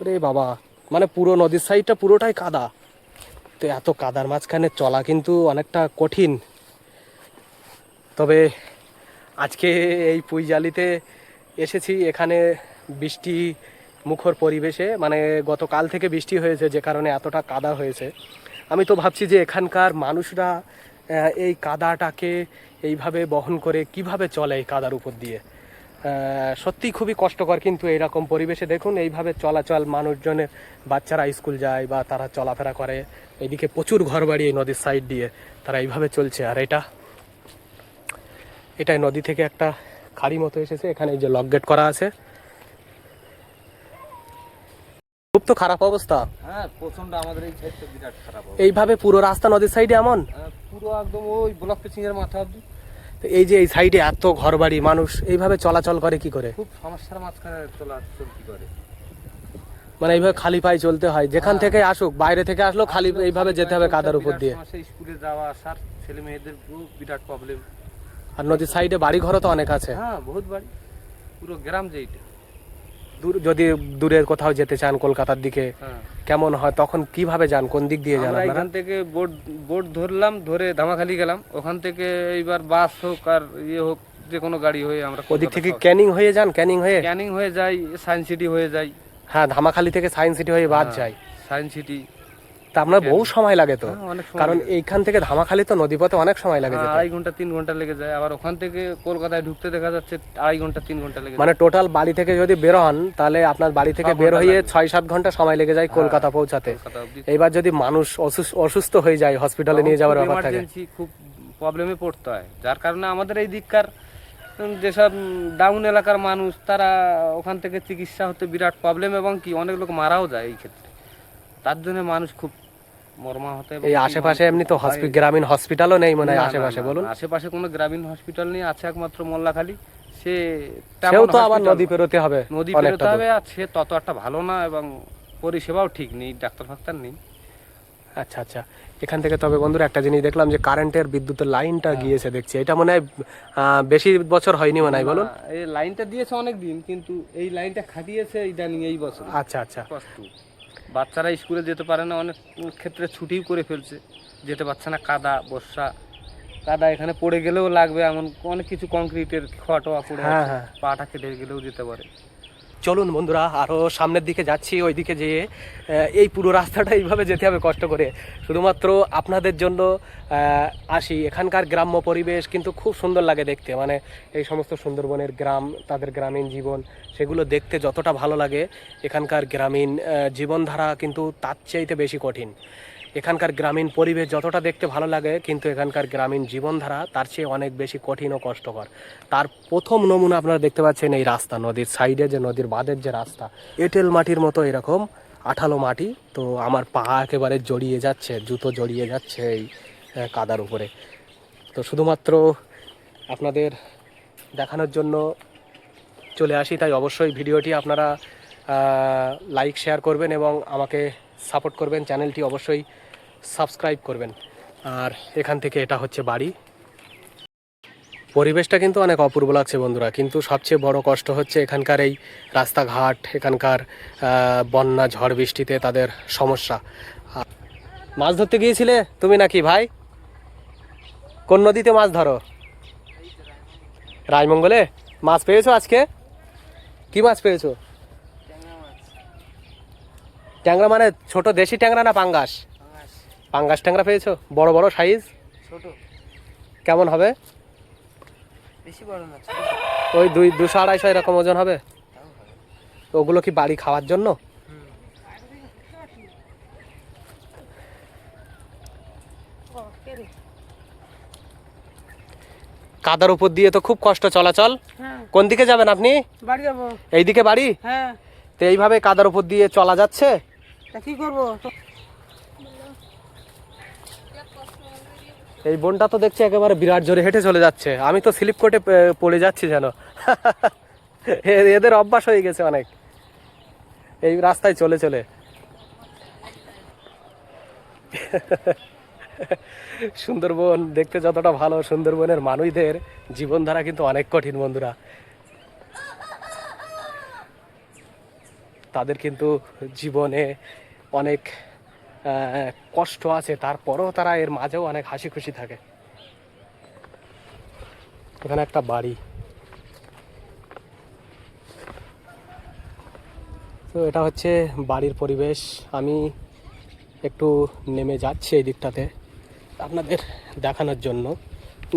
রে বাবা, মানে পুরো নদীর সাইডটা পুরোটাই কাদা। তো এত কাদার মাঝখানে চলা কিন্তু অনেকটা কঠিন। তবে আজকে এই পুইজালিতে এসেছি, এখানে বৃষ্টি মুখর পরিবেশে, মানে গতকাল থেকে বৃষ্টি হয়েছে, যে কারণে এতটা কাদা হয়েছে। আমি তো ভাবছি যে এখানকার মানুষরা এই কাদাটাকে এইভাবে বহন করে কিভাবে চলে এই কাদার উপর দিয়ে। সত্যি খুবই কষ্টকর, কিন্তু এইরকম পরিবেশে দেখুন এইভাবে চলাচল, মানুষজনের বাচ্চারা স্কুল যায় বা তারা চলাফেরা করে। এদিকে প্রচুর ঘরবাড়ি এই নদীর সাইড দিয়ে, তারা এইভাবে চলছে। আর এটাই নদী থেকে একটা খাড়ি মতো এসেছে, এখানে এই যে লক গেট করা আছে, খুব তো খারাপ অবস্থা। হ্যাঁ প্রচন্ড, আমাদের এই সাইডটা বিরাট খারাপ হবে। এইভাবে পুরো রাস্তা নদীর সাইডে এমন পুরো একদম ওই ব্লক পিচিংয়ের মাথা অব্দি। তো এই যে এই সাইডে এত ঘরবাড়ি, মানুষ এইভাবে চলাচল করে কি করে? খুব সমস্যার মাঝখানে চলতি করে। মানে এইভাবে খালি পায়ে চলতে হয়, যেখান থেকে আসুক, বাইরে থেকে আসলো খালি এইভাবে যেতে হবে কাদার উপর দিয়ে। স্কুলে যাওয়া আসার ছেলে মেয়েদের বিরাট প্রবলেম। আর নদীর সাইডে বাড়ি ঘরও তো অনেক আছে। হ্যাঁ বহুত বাড়ি, পুরো গ্রাম যেইটা। দূর যদি দূরের কোথাও যেতে চান কলকাতার দিকে, হ্যাঁ কেমন হয় তখন কিভাবে যান, কোন দিক দিয়ে যান আমরা আপনারা? এখান থেকে বোট ধরলাম, ধরে ধামাখালি গেলাম, ওখান থেকে এইবার বাস হোক আর ইয়ে হোক যে কোনো গাড়ি হয়ে আমরা ওদিক থেকে ক্যানিং হয়ে যান, ক্যানিং হয়ে ক্যানিং হয়ে যাই, সায়েন্স সিটি হয়ে যাই। হ্যাঁ, ধামাখালি থেকে সায়েন্স সিটি হয়ে বাদ যায়। সায়েন্স সিটি তা আপনার বহু সময় লাগে তো, হ্যাঁ, অনেক সময় কারণ লাগে। এইখান থেকে ধামাখালি তো নদীপথে অনেক সময় লাগে যেতে। 2.5 ঘন্টা 3 ঘন্টা লেগে যায়। আবার ওখান থেকে কলকাতায় ঢুকতে দেখা যাচ্ছে 2.5 ঘন্টা 3 ঘন্টা লেগে যায়। মানে টোটাল বাড়ি থেকে যদি বের হন, তাহলে আপনার বাড়ি থেকে 6 বের ঘন্টা হয়ে লাগে। 6-7 ঘন্টা সময় লেগে যায় কলকাতা পৌঁছাতে। কলকাতা অবধি এইবার যদি মানুষ অসুস্থ হয়ে যায়, হসপিটালে নিয়ে যাওয়ার ব্যাপার থাকে। এমার্জেন্সি খুব প্রবলেমে পড়তে হয়, যার কারণে আমাদের এই দিককার যেসব ডাউন এলাকার মানুষ, তারা ওখান থেকে চিকিৎসা হতে বিরাট প্রবলেম, এবং কি অনেক লোক মারাও যায় এই ক্ষেত্রে। তার জন্য মানুষ খুব মর্মাহত। এবং এই আশেপাশে এমনি তো গ্রামীণ হসপিটালও নেই মনে হয় না, না, আশেপাশে, না, বলুন। আশেপাশে কোনো গ্রামীণ হসপিটাল নেই, আছে একমাত্র মোল্লাখালী। সে সেও তো আবার hospital নদী পেরোতে হবে, নদী অনেকটা পেরোতে দূর। হবে, আর সে তত একটা ভালো না, এবং পরিষেবাও ঠিক নেই, ডাক্তার ফাক্তার নেই। আচ্ছা আচ্ছা, এখান থেকে তবে বন্ধুরা একটা জিনিস দেখলাম যে কারেন্টের বিদ্যুতের লাইনটা গিয়েছে দেখছি। এটা মনে হয় বেশি বছর হয়নি মনে হয়, বলুন। না, এই লাইনটা দিয়েছে অনেক দিন, কিন্তু এই লাইনটা খাটিয়েছে ইদানিং এই বছর। আচ্ছা আচ্ছা, কষ্ট, বাচ্চারা স্কুলে যেতে পারে না, অনেক ক্ষেত্রে ছুটিও করে ফেলছে, যেতে পারছে না। কাদা বর্ষা, কাদা এখানে পড়ে গেলেও লাগবে, এমন অনেক কিছু কংক্রিটের খোয়াটোয়া পড়ে হ্যাঁ, আছে, হ্যাঁ। পাটা কেটে গেলেও যেতে পারে। চলুন বন্ধুরা, আরও সামনের দিকে যাচ্ছি। ওইদিকে যেয়ে এই পুরো রাস্তাটা এইভাবে যেতে হবে কষ্ট করে, শুধুমাত্র আপনাদের জন্য আসি। এখানকার গ্রাম্য পরিবেশ কিন্তু খুব সুন্দর লাগে দেখতে, মানে এই সমস্ত সুন্দরবনের গ্রাম, তাদের গ্রামীণ জীবন, সেগুলো দেখতে যতটা ভালো লাগে, এখানকার গ্রামীণ জীবনধারা কিন্তু তার চাইতে বেশি কঠিন। এখানকার গ্রামীণ পরিবেশ যতটা দেখতে ভালো লাগে, কিন্তু এখানকার গ্রামীণ জীবনধারা তার চেয়ে অনেক বেশি কঠিন ও কষ্টকর। তার প্রথম নমুনা আপনারা দেখতে পাচ্ছেন এই রাস্তা, নদীর সাইডে যে নদীর বাঁধের যে রাস্তা, এঁটেল মাটির মতো এরকম আঠালো মাটি। তো আমার পা একেবারে জড়িয়ে যাচ্ছে, জুতো জড়িয়ে যাচ্ছে এই কাদার উপরে। তো শুধুমাত্র আপনাদের দেখানোর জন্য চলে আসি, তাই অবশ্যই ভিডিওটি আপনারা লাইক শেয়ার করবেন এবং আমাকে সাপোর্ট করবেন, চ্যানেলটি অবশ্যই সাবস্ক্রাইব করবেন। আর এখান থেকে এটা হচ্ছে বাড়ি। পরিবেশটা কিন্তু অনেক অপূর্ব লাগছে বন্ধুরা, কিন্তু সবচেয়ে বড় কষ্ট হচ্ছে এখানকার এই রাস্তাঘাট, এখানকার বন্যা ঝড় বৃষ্টিতে তাদের সমস্যা। মাছ ধরতে গিয়েছিলে তুমি নাকি ভাই? কোন নদীতে মাছ ধরো? রায়মঙ্গলে। মাছ পেয়েছো আজকে? কি মাছ পেয়েছো? ট্যাংরা মানে ছোট দেশি ট্যাংরা না পাঙ্গাস? পাঙ্গাস ট্যাংরা পেয়েছো, বড় বড় সাইজ? ছোট, কেমন হবে? বেশি বড় না, ওই 200-250 এরকম ওজন হবে। ওগুলো কি বাড়ি খাওয়ার জন্য? কাদার উপর দিয়ে তো খুব কষ্ট চলাচল। কোন দিকে যাবেন আপনি? বাড়ি যাবো। এইদিকে বাড়ি? হ্যাঁ, তো এইভাবে কাদার উপর দিয়ে চলা যাচ্ছে? তা কি করবো? এই বোনটা তো দেখছি একেবারে বিরাট জোরে হেঁটে চলে যাচ্ছে, আমি তো স্লিপ কোটে পড়ে যাচ্ছি যেন। এদের অভ্যাস হয়ে গেছে অনেক এই রাস্তায় চলে চলে। সুন্দরবন দেখতে যতটা ভালো, সুন্দরবনের মানুষদের জীবনধারা কিন্তু অনেক কঠিন বন্ধুরা। তাদের কিন্তু জীবনে অনেক কষ্ট আছে, তারপরেও তারা এর মাঝেও অনেক হাসি খুশি থাকে। এখানে একটা বাড়ি, তো এটা হচ্ছে বাড়ির পরিবেশ। আমি একটু নেমে যাচ্ছি এই দিকটাতে আপনাদের দেখানোর জন্য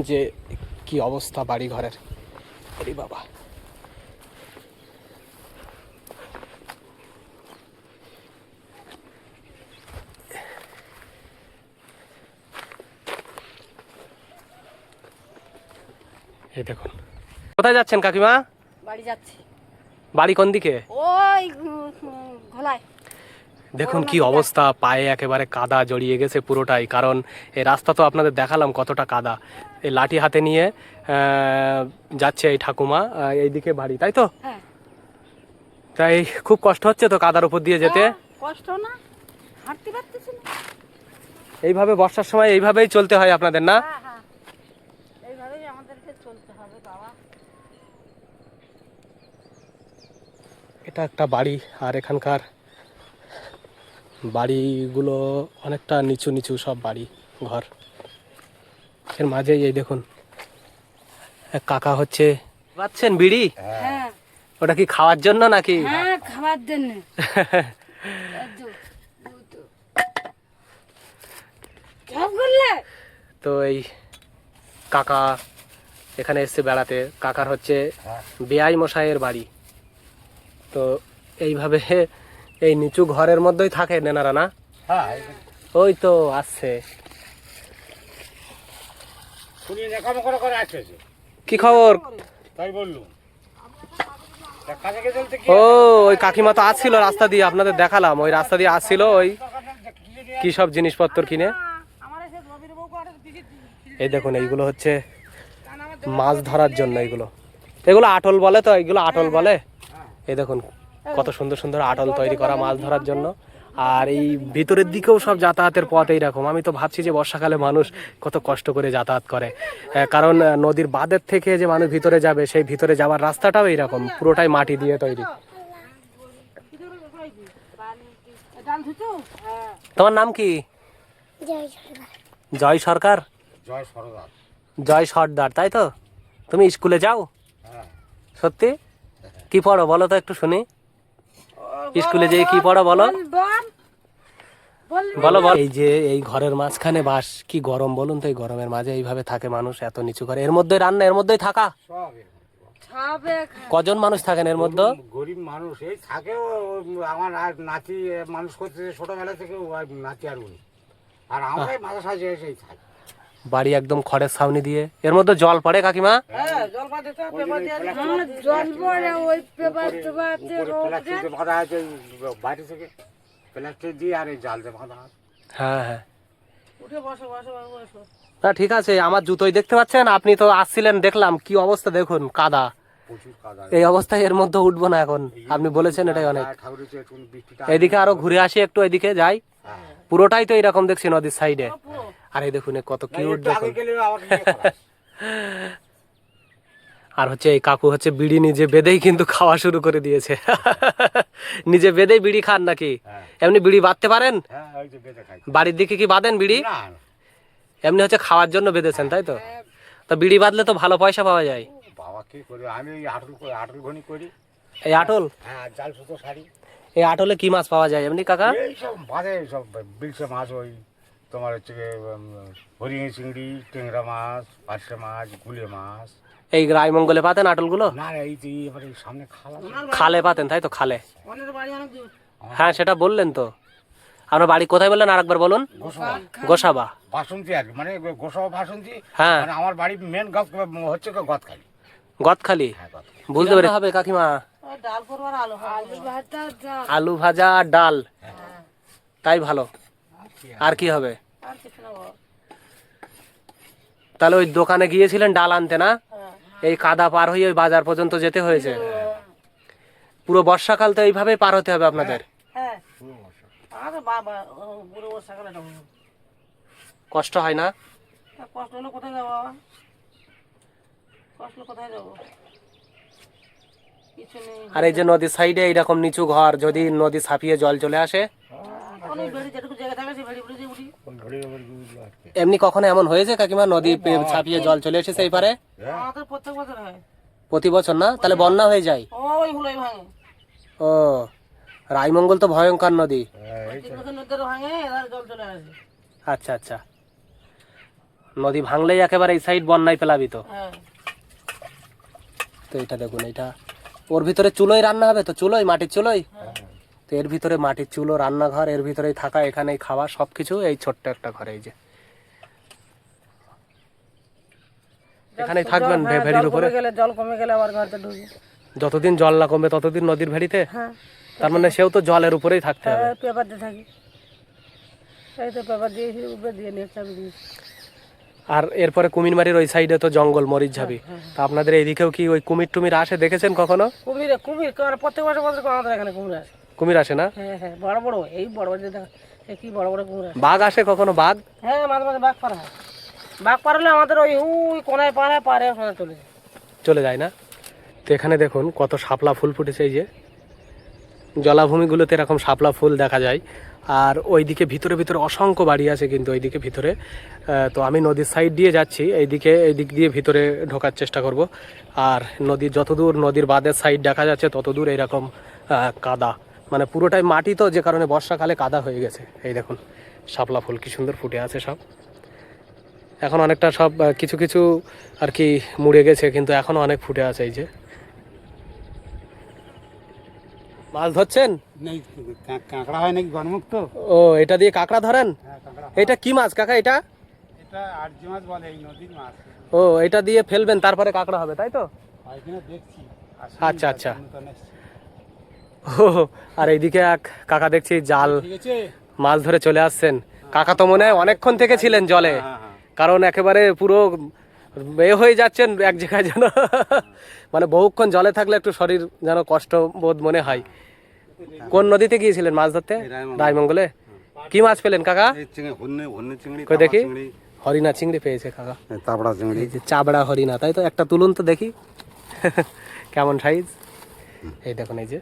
যে কি অবস্থা বাড়ি ঘরের। আরে বাবা, এই দেখুন। কোথায় যাচ্ছেন কাকিমা? বাড়ি যাচ্ছি। বাড়ি কোন দিকে? ওই ঘোলায়। দেখুন কি অবস্থা, পায়ে একেবারে কাদা জড়িয়ে গেছে পুরোটাই, কারণ এই রাস্তা তো আপনাদের দেখালাম কতটা কাদা। এই লাঠি হাতে নিয়ে যাচ্ছে এই ঠাকুমা এইদিকে বাড়ি, তাই তো? হ্যাঁ। তাই খুব কষ্ট হচ্ছে তো কাদার উপর দিয়ে যেতে। কষ্ট না, হাঁটতে পারতেছি না। এইভাবে বর্ষার সময় এইভাবেই চলতে হয় আপনাদের, না? হ্যাঁ হ্যাঁ, এইভাবেই আমাদেরকে চলতে হবে বাবা। এটা একটা বাড়ি, আর এখানকার বাড়িগুলো অনেকটা নিচু নিচু সব বাড়ি ঘর। এর মাঝেই এই দেখুন এক কাকা হচ্ছে পাচ্ছেন বিড়ি, হ্যাঁ ওটা কি খাওয়ার জন্য নাকি? হ্যাঁ, খাবার জন্য। সব করলে তো এই কাকা এখানে এসছে বেড়াতে, কাকার হচ্ছে বেয়াই মশাইয়ের বাড়ি। তো এইভাবে এই নিচু ঘরের মধ্যেই থাকে নেনারা, না? হ্যাঁ ওই তো আসছে। শুনি নেকামো করে আসছে, কি খবর? তাই বললুম কাছাকে চলতে কি ও ওই কাকিমা তো আসছিল রাস্তা দিয়ে, আপনাদের দেখালাম, ওই রাস্তা দিয়ে আসছিল ওই কি সব জিনিসপত্র কিনে। এই দেখুন এইগুলো হচ্ছে মাছ ধরার জন্য, এগুলো এগুলো আটল বলে, তো এইগুলো আটল বলে। এই দেখুন কত সুন্দর সুন্দর আটল তৈরি করা মাছ ধরার জন্য। আর এই ভিতরের দিকেও সব যাতায়াতের পথ এইরকম। আমি তো ভাবছি যে বর্ষাকালে মানুষ কত কষ্ট করে যাতায়াত করে, কারণ নদীর বাঁধের থেকে যে মানুষ ভিতরে যাবে, সেই ভিতরে যাওয়ার রাস্তাটাও এইরকম, পুরোটাই মাটি দিয়ে তৈরি। তোমার নাম কি? জয় সরকার। জয় সরকার? জয় সরদার। জয় সর্দার, তাই তো? তুমি স্কুলে যাও? সত্যি? কি পড়ো বলো তো একটু শুনি। স্কুলে যেয়ে কি পড়ো বলো, বলো বলো। এই যে এই ঘরের মাঝখানে বাস, কি গরম বলুন তো, এই গরমের মাঝে এইভাবে থাকে মানুষ এত নিচু করে, এর মধ্যে রান্না, এর মধ্যেই থাকা। কজন মানুষ থাকেন এর মধ্যে? গরিব মানুষ এই থাকেও। আমার আর নাতি মানুষ করতে ছোটবেলা থেকে নাতি আর উনি, আর আমরাই মাথা সাজিয়ে এসেই থাকি। বাড়ি একদম খড়ের ছাউনি দিয়ে। এর মধ্যে জল পড়ে কাকিমা? জল পাতে তো পেপার দিয়ে জল পড়ে ওই পেপার প্লাস্টিক বাঁধা আছে বাইরে থেকে, প্লাস্টিক দিয়ে আর এই জাল দিয়ে বাঁধা আছে। হ্যাঁ হ্যাঁ, উঠে বসো বসো বসো। না ঠিক আছে। আমার জুতোই দেখতে পাচ্ছেন, আপনি তো আসছিলেন দেখলাম, কি অবস্থা দেখুন, কাদা। প্রচুর কাদা। এই অবস্থায় এর মধ্যে উঠবো না এখন, আপনি বলেছেন এটাই অনেক। ঠাকুরের যে একটু বৃষ্টিটা এদিকে আরো ঘুরে আসি একটু, এদিকে যাই। পুরোটাই তো এরকম দেখছি নদীর সাইডে। আর এই দেখুন এ কত কিউট একটু আগে দেখুন। গেলে আবার ইয়ে করা। আর হচ্ছে এই কাকু হচ্ছে বিড়ি নিজে বেঁধেই কিন্তু খাওয়া শুরু করে দিয়েছে। নিজে বেঁধেই বিড়ি খান নাকি? এমনি বিড়ি বাঁধতে পারেন? হ্যাঁ ওই যে বেঁধে খাই। বাড়ির দিকে কি বাঁধেন বিড়ি? না এমনি হচ্ছে খাওয়ার জন্য বেঁধেছেন, তাই তো? তো বিড়ি বাঁধলে তো ভালো পয়সা পাওয়া যায়। বাবা কি করি, আমি ওই আটল ঘনি করি। এই আটল, হ্যাঁ জাল সুতো শাড়ি। এই আটলে কি মাছ পাওয়া যায় এমনি কাকা? এই সব বাঁধে সব বিলসে মাছ, ওই তোমার হচ্ছে হরিণী চিংড়ি, ট্যাংরা মাছ, পার্শে মাছ, গুলে মাছ। এই রায়মঙ্গলে পাতেন আটলগুলো? না এই যে এবারে সামনে খালা। খালে পাতেন, তাই তো? খালে, অনেক বাড়ি অনেক দূর। হ্যাঁ সেটা বললেন তো। আপনার বাড়ি কোথায় বললেন আরেকবার বলুন? গোসাবা। বাসন্তী আর কি, মানে গোসাবা বাসন্তী। হ্যাঁ। মানে আমার বাড়ি মেন হচ্ছে গদখালি। গদখালি, হ্যাঁ গদখালি। বুঝতে পেরে হবে কাকিমা। ওই ডাল করবো আর আলু ভাজা ডাল। আলু ভাজা আর ডাল, তাই ভালো। আর কি হবে? আর কিছু না বাবা। তাহলে ওই দোকানে গিয়েছিলেন ডাল আনতে, না? এই কাদা পার হয়ে ওই বাজার পর্যন্ত যেতে হয়েছে। পুরো বর্ষাকাল তো এইভাবে পার হতে হবে আপনাদের। হ্যাঁ আর বাবা বুড়ো বর্ষাকালে যাবো। কষ্ট হয় না? কষ্ট হলে কোথায় যাবো বাবা? কষ্ট হলে কোথায় যাবো? কিছু নেই। আর এই যে নদীর সাইডে এইরকম নিচু ঘর, যদি নদী ছাপিয়ে জল চলে আসে, অনেক বেড়ি যেটুকু জায়গা থাকে সে বেড়ি বেড়ি উঠি। এমনি কখনো এমন হয়েছে কাকিমা নদী ছাপিয়ে জল চলে এসেছে এই পারে? আমাদের প্রত্যেক বছর হয়। প্রতি বছর না? তাহলে বন্যা হয়ে যায়। ওই হুলোই ভাঙে। ও, রায়মঙ্গল তো ভয়ঙ্কর নদী। তিন বছর নদীর ভাঙে এবার জল চলে আসে। আচ্ছা আচ্ছা, নদী ভাঙলেই একেবারে এই সাইড বন্যায় প্লাবিত। হ্যাঁ তো এটা দেখুন, এটা ওর ভিতরে চুলোই রান্না হবে তো, চুলোই, মাটির চুলোই। তো এর ভিতরে মাটির চুলো, রান্নাঘর, এর ভিতরেই থাকা, এখানেই খাওয়া, সবকিছু এই ছোট্ট একটা ঘরে। এই যে এখানেই থাকবেন ভেড়ির উপরে। গেলে জল কমে গেলে আবার ঘরতে ঢুকি। যতদিন জল না কমবে ততদিন নদীর ভেড়িতে। হ্যাঁ তার মানে সেও তো জলের উপরেই থাকতে হবে। পেপার দিয়ে থাকি, এই তো পেপার দিয়ে উপরে দিয়ে নিয়ে চাবি দিয়ে। আর এরপরে কুমিরমারির ওই সাইডে তো জঙ্গল মরিচ ঝাবি, তা আপনাদের এইদিকেও কি ওই কুমির টুমির আসে দেখেছেন কখনো? কুমির কুমির প্রত্যেক বছর বছর আমাদের এখানে কুমির আসে। কুমির আসে না? হ্যাঁ হ্যাঁ, বড় বড় এই বড় বড় যে দেখা কি বড় বড় কুমির আসে। বাঘ আসে কখনো? বাঘ? হ্যাঁ, মাঝে মাঝে বাঘ পারা হয়। বাঘ পারলে আমাদের ওই কোনায় পারে পারে ওখানে চলে যায়। চলে যায় না? তো এখানে দেখুন কত শাপলা ফুল ফুটেছে, এই যে জলাভূমিগুলোতে এরকম শাপলা ফুল দেখা যায়। আর ওইদিকে ভিতরে ভিতরে অসংখ্য বাড়ি আছে কিন্তু ওইদিকে ভিতরে। তো আমি নদীর সাইড দিয়ে যাচ্ছি, এই দিক দিয়ে ভিতরে ঢোকার চেষ্টা করব। আর নদীর যতদূর নদীর বাঁধের সাইড দেখা যাচ্ছে ততদূর এইরকম কাদা, মানে পুরোটাই মাটি, তো যে কারণে বর্ষাকালে কাদা হয়ে গেছে। এই দেখুন শাপলা ফুল কি সুন্দর ফুটে আছে সব। এখন অনেকটা সব কিছু কিছু আর কি মুড়ে গেছে, কিন্তু এখনও অনেক ফুটে আছে। এই যে মাছ ধরছেন? কাঁকড়া হয় নাকি গনমুক্ত? ও, এটা দিয়ে কাঁকড়া ধরেন? এটা কি মাছ কাকা? এটা এটা আরজি মাছ বলে, এই নদীর মাছ। ও, এটা দিয়ে ফেলবেন তারপরে কাঁকড়া হবে, তাই তো? হয় কিনা দেখছি। আচ্ছা আচ্ছা। ও, আর এইদিকে এক কাকা দেখছি জাল ঠিক আছে। মাছ ধরে চলে আসছেন। কাকা তো মনে হয় অনেকক্ষণ থেকে ছিলেন জলে, কারণ একেবারে পুরো এ হয়ে যাচ্ছেন এক জায়গায় যেন। মানে বহুক্ষণ জলে থাকলে একটু শরীর যেন কষ্ট বোধ মনে হয়। কোন নদীতে গিয়েছিলেন মাছ ধরতে? রায়মঙ্গলে। কি মাছ পেলেন কাকা? কই দেখি। হরিণা চিংড়ি পেয়েছে কাকা। তাবড়া চিংড়ি। এই যে চাবড়া হরিণা, তাই তো? একটা তুলুন তো দেখি কেমন সাইজ। এই দেখুন, এই যে।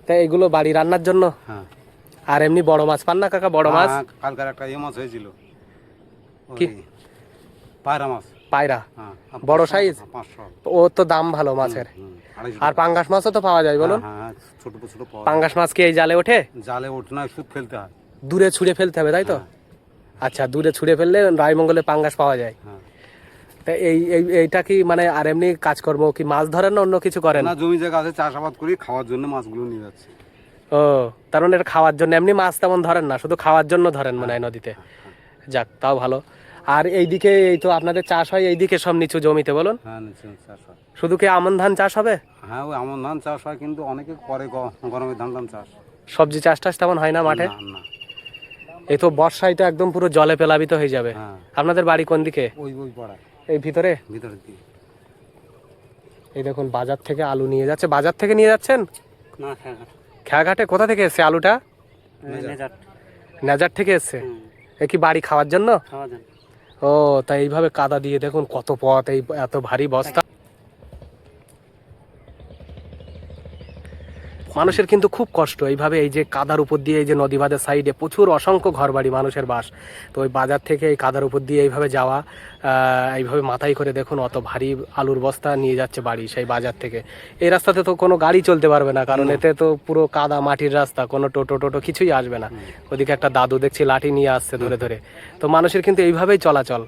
তাই এগুলো বাড়ি রান্নার জন্য? হ্যাঁ। আর এমনি বড় মাছ পান না কাকা? বড় মাছ কালকার একটা মাছ হয়েছিল। কি? পায়রা মাছ। পায়রা বড় সাইজ? 500। ও তো দাম ভালো মাছের। আর পাঙ্গাস মাছও তো পাওয়া যায় বলুন? হ্যাঁ, ছোট ছোট পাঙ্গাস মাছ কি এই জালে ওঠে? জালে ওঠে না, সুদ ফেলতে হয়। দূরে ছুঁড়ে ফেলতে হবে, তাই তো? আচ্ছা, দূরে ছুঁড়ে ফেললে রায়মঙ্গলে পাঙ্গাস পাওয়া যায়। তা এইটা কি মানে আর এমনি কাজকর্ম কি মাছ ধরেন না অন্য কিছু করেন? না, জমি জায়গা আছে, চাষাবাদ করি, খাওয়ার জন্য মাছগুলো নিয়ে যাচ্ছে। ও, তার মানে এটা খাওয়ার জন্য, এমনি মাছ তেমন ধরেন না, শুধু খাওয়ার জন্য ধরেন মনে হয় নদীতে। যাক, তাও ভালো। আর এইদিকে এই তো আপনাদের চাষ হয় এইদিকে সব নিচু জমিতে বলুন? হ্যাঁ, নিচে চাষ হয়। শুধু কি আমন ধান চাষ হবে? হ্যাঁ, ওই আমন ধান চাষ হয়, কিন্তু অনেকে করে গরমে ধান চাষ। সবজি চাষ টাস তেমন হয় না মাঠে? না। এই তো বর্ষায় তো একদম পুরো জলে প্লাবিত হয়ে যাবে। হ্যাঁ। আপনাদের বাড়ি কোন দিকে? ওই পাড়ায়, এই ভিতরের দিকে। এই দেখুন বাজার থেকে আলু নিয়ে যাচ্ছে। বাজার থেকে নিয়ে যাচ্ছেন? না, খেয়াঘাটে। কোথা থেকে এসছে আলুটা? নেজার থেকে এসছে। এ কি বাড়ি খাওয়ার জন্য? ও, তাই এইভাবে কাদা দিয়ে দেখুন কত পথ, এই এত ভারী বস্তা। মানুষের কিন্তু খুব কষ্ট এইভাবে, এই যে কাদার উপর দিয়ে, এই যে নদী বাঁধের সাইডে প্রচুর অসংখ্য ঘর বাড়ি মানুষের বাস। তো ওই বাজার থেকে এই কাদার উপর দিয়ে এইভাবে যাওয়া, এইভাবে মাথায় করে দেখুন অত ভারী আলুর বস্তা নিয়ে যাচ্ছে বাড়ি সেই বাজার থেকে। এই রাস্তাতে তো কোনো গাড়ি চলতে পারবে না, কারণ এতে তো পুরো কাদা মাটির রাস্তা, কোনো টোটো কিছুই আসবে না। ওদিকে একটা দাদু দেখছি লাঠি নিয়ে আসছে ধরে ধরে। তো মানুষের কিন্তু এইভাবেই চলাচল।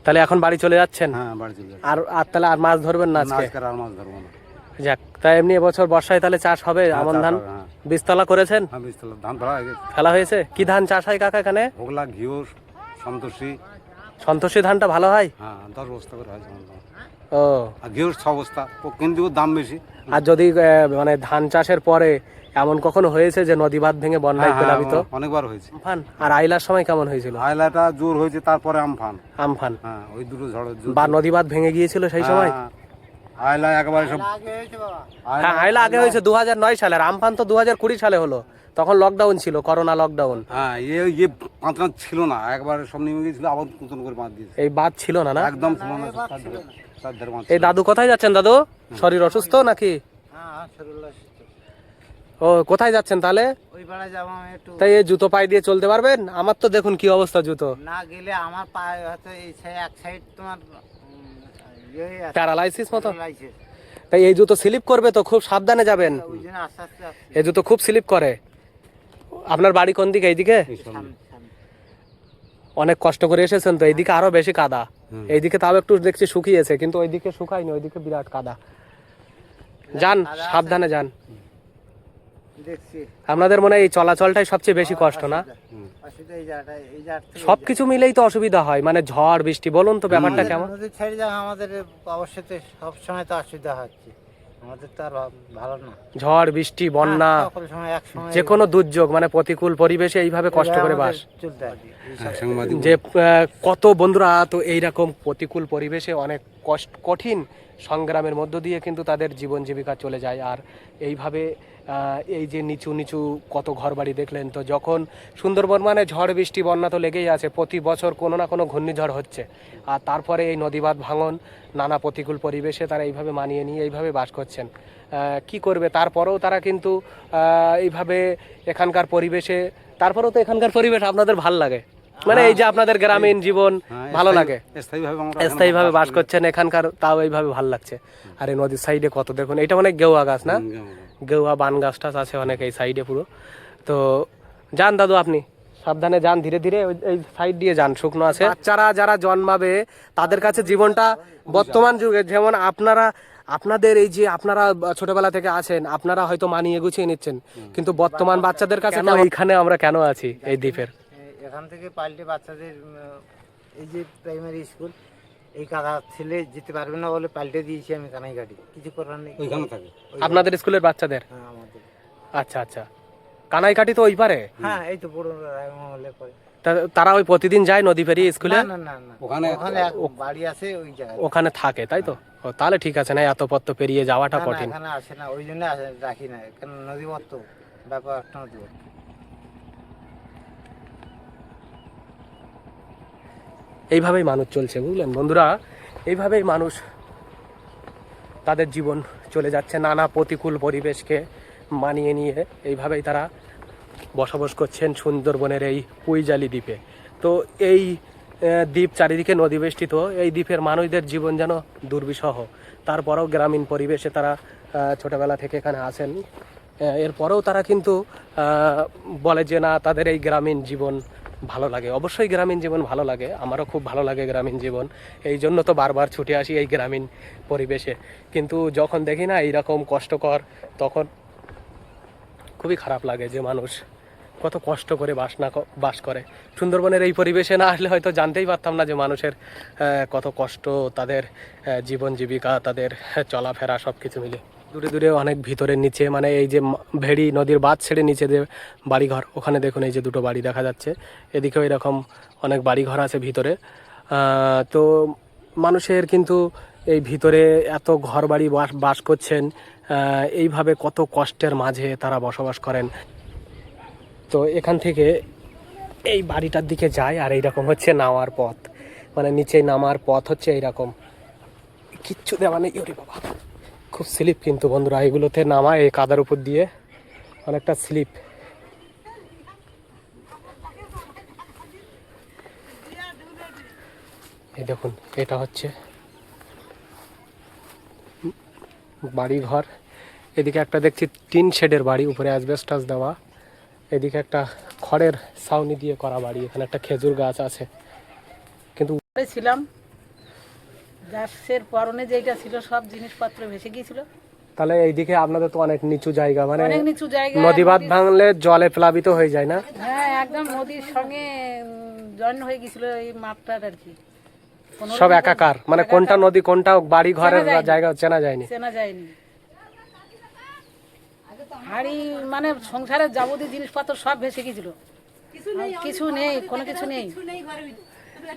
তাহলে এখন বাড়ি চলে যাচ্ছেন? হ্যাঁ, বাড়ি চলে যাচ্ছে। আর তাহলে আর মাছ ধরবেন না আজকে? আর মাছ ধরবো না। যাক, তাই এমনি এবছর বর্ষায় তাহলে চাষ হবে আমন ধান? বীজতলা করেছেন? হ্যাঁ, বীজতলা ধান ফেলা হয়ে গেছে। ফেলা হয়েছে? কি ধান চাষ হয় কাকা এখানে? হোগলা, ঘিওর, সন্তোষী। সন্তোষী ধানটা ভালো হয়? হ্যাঁ, 10 বস্তা করে হয়। ও, আর ঘিওর 6 বস্তা, কিন্তু ওর দাম বেশি। আর যদি মানে ধান চাষের পরে এমন কখনো হয়েছে যে নদী বাঁধ ভেঙে বন্যায় প্লাবিত? অনেকবার হয়েছে। আমফান আর আইলার সময় কেমন হয়েছিল? আয়লাটা জোর হয়েছে, তারপরে আমফান। আমফান হ্যাঁ, ওই দুটো ঝড়ের জোর। বা নদী বাঁধ ভেঙে গিয়েছিল সেই সময়? আয়লা একেবারে সব। হ্যাঁ, আইলা আগে হয়েছে 2009 সালে, আর আমফান তো 2020 সালে হলো। তখন লকডাউন ছিল, করোনা লকডাউন। হ্যাঁ, বাঁধ ছিল না, একবারে সব নেমে গিয়েছিল, আবার নতুন করে বাঁধ দিয়েছে। এই বাঁধ ছিল না? না, একদম ছিল না। তার ধারে বাঁধ ছিল। এই দাদু কোথায় যাচ্ছেন? দাদু শরীর অসুস্থ নাকি? ও, কোথায় যাচ্ছেন তাহলে? ওই পাড়ায় যাবো আমি একটু। তাই এই জুতো পায়ে দিয়ে চলতে পারবেন? আমার তো দেখুন কি অবস্থা জুতো। না গেলে আমার পায়ে হয়তো এই এক সাইড তোমার প্যারালাইসিস মতো। তাই এই জুতো স্লিপ করবে, তো খুব সাবধানে যাবেন। ওই জন্য আস্তে আস্তে আসছি। এই জুতো খুব স্লিপ করে। আপনার বাড়ি কোন দিকে? এইদিকে? অনেক কষ্ট করে এসেছেন তো, এইদিকে আরো বেশি কাদা। এইদিকে তাও একটু দেখছি শুকিয়েছে, কিন্তু ওইদিকে শুকায়নি, ওইদিকে বিরাট কাদা। যান, সাবধানে যান। দেখছি আপনাদের মনে হয় এই চলাচলটাই সবচেয়ে বেশি কষ্ট না? অসুবিধা এই জায়গাটায়, এই জায়গাটা সবকিছু মিলেই তো অসুবিধা হয়, মানে ঝড় বৃষ্টি। বলুন তো ব্যাপারটা কেমন? নদীর ছেড়ে যাওয়া আমাদের অবশ্যই তো সবসময় তো অসুবিধা হচ্ছে। আমাদের তো আর ভালো না। ঝড় বৃষ্টি বন্যা হ্যাঁ, সকল সময় এক সময় যে কোনো দুর্যোগ মানে প্রতিকূল পরিবেশে এইভাবে কষ্ট করে বাস চলতে হয়। যে কত বন্ধুরা তো এইরকম প্রতিকূল পরিবেশে অনেক কঠিন সংগ্রামের মধ্য দিয়ে কিন্তু তাদের জীবন জীবিকা চলে যায়। আর এইভাবে এই যে নিচু নিচু কত ঘরবাড়ি দেখলেন, তো যখন সুন্দরবন মানে ঝড় বৃষ্টি বন্যা তো লেগেই আছে, প্রতি বছর কোনো না কোনো ঘূর্ণিঝড় হচ্ছে। আর তারপরে এই নদীবাঁধ ভাঙন, নানা প্রতিকূল পরিবেশে তারা এইভাবে মানিয়ে নিয়ে এইভাবে বাস করছেন। কি করবে, তারপরেও তারা কিন্তু এইভাবে এখানকার পরিবেশে, তারপরেও তো এখানকার পরিবেশ আপনাদের ভাল লাগে, মানে এই যে আপনাদের গ্রামীণ জীবন ভালো লাগে, স্থায়ীভাবে বাস করছেন এখানকার, তাও এইভাবে ভাল লাগছে। আর এই নদীর সাইডে কত দেখুন, এটা অনেক গেওয়া গাছ না, গেওয়া বান গাছ টাছ আছে অনেক এই সাইডে পুরো। তো যান দাদু, আপনি সাবধানে যান, ধীরে ধীরে এই সাইড দিয়ে যান, শুকনো আছে। বাচ্চারা যারা জন্মাবে তাদের কাছে জীবনটা বর্তমান যুগে, যেমন আপনাদের এই যে আপনারা ছোটবেলা থেকে আছেন, আপনারা হয়তো মানিয়ে গুছিয়ে নিচ্ছেন, কিন্তু বর্তমান বাচ্চাদের কাছে এইখানে আমরা কেন আছি এই দ্বীপের, এখান থেকে পাল্টে বাচ্চাদের এই যে প্রাইমারি স্কুল, এই কাদা ছেলে যেতে পারবে না বলে পাল্টে দিয়েছি আমি কানাইঘাটি, কিছু করার নেই। ওইখানে থাকে আপনাদের স্কুলের বাচ্চাদের? হ্যাঁ, আমাদের। আচ্ছা আচ্ছা, কানাইকাটি তো ওই পারে? হ্যাঁ, এই তো বড় রায়মহলে পরে। তারা ওই প্রতিদিন যায় নদী পেরিয়ে স্কুলে? না না না, ওখানে এক বাড়ি আছে ওই জায়গায়। ওখানে থাকে, তাই তো? ও, তাহলে ঠিক আছে, না এত পথ তো পেরিয়ে যাওয়াটা না, না, কঠিন। এখানে আসে না, ওই জন্য রাখি না, কারণ নদীবত তো ব্যাপার একটা নদীবত। এইভাবেই মানুষ চলছে, বুঝলেন বন্ধুরা, এইভাবেই মানুষ তাদের জীবন চলে যাচ্ছে, নানা প্রতিকূল পরিবেশকে মানিয়ে নিয়ে এইভাবেই তারা বসবাস করছেন সুন্দরবনের এই পুইজালি দ্বীপে। তো এই দ্বীপ চারিদিকে নদী বেষ্টিত, এই দ্বীপের মানুষদের জীবন যেন দুর্বিষহ, তারপরেও গ্রামীণ পরিবেশে তারা ছোটবেলা থেকে এখানে আসেন, এরপরেও তারা কিন্তু বলে যে না, তাদের এই গ্রামীণ জীবন ভালো লাগে। অবশ্যই গ্রামীণ জীবন ভালো লাগে, আমারও খুব ভালো লাগে গ্রামীণ জীবন, এই জন্য তো বারবার ছুটে আসি এই গ্রামীণ পরিবেশে। কিন্তু যখন দেখি না এইরকম কষ্টকর, তখন খুবই খারাপ লাগে যে মানুষ কত কষ্ট করে বাস করে। সুন্দরবনের এই পরিবেশে না আসলে হয়তো জানতেই পারতাম না যে মানুষের কত কষ্ট, তাদের জীবন জীবিকা, তাদের চলাফেরা সব কিছু মিলে। দূরে দূরে অনেক ভিতরের নিচে, মানে এই যে ভেড়ি নদীর বাঁধ ছেড়ে নিচে যে বাড়িঘর, ওখানে দেখুন এই যে দুটো বাড়ি দেখা যাচ্ছে, এদিকেও এরকম অনেক বাড়িঘর আছে ভিতরে। তো মানুষের কিন্তু এই ভিতরে এত ঘর বাড়ি বাস করছেন, এইভাবে কত কষ্টের মাঝে তারা বসবাস করেন। তো এখান থেকে এই বাড়িটার দিকে যায়, আর এইরকম হচ্ছে নামার পথ, মানে নিচে নামার পথ হচ্ছে এইরকম, কিচ্ছু দেওয়া নেই। ওরে বাবা, খুব স্লিপ কিন্তু বন্ধুরা, এগুলোতে নামা এই কাদার উপর দিয়ে অনেকটা স্লিপ। এই দেখুন, এটা হচ্ছে বাড়ি ঘর, এদিকে একটা দেখছি টিন শেডের বাড়ি, উপরে অ্যাসবেস্টাস দেওয়া, এদিকে একটা খড়ের ছাউনি দিয়ে করা বাড়ি, এখানে একটা খেজুর গাছ আছে। কিন্তু ছিলাম, গাছের পরনে যেটা ছিল সব জিনিসপত্র ভেসে গিয়েছিল। তাহলে এইদিকে আপনাদের তো অনেক নিচু জায়গা, মানে অনেক নিচু জায়গা, নদী বাঁধ ভাঙলে জলে প্লাবিত হয়ে যায় না? হ্যাঁ, একদম নদীর সঙ্গে জয়েন হয়ে গেছিল এই মাঠটার আর কি। সব একাকার, মানে কোনটা নদী কোনটা বাড়ি ঘরের জায়গা চেনা যায়নি। চেনা যায়নি। হাড়ি মানে সংসারের যাবতীয় জিনিসপত্র সব ভেসে গেছিল, কিছু নেই, কোনো কিছু নেই।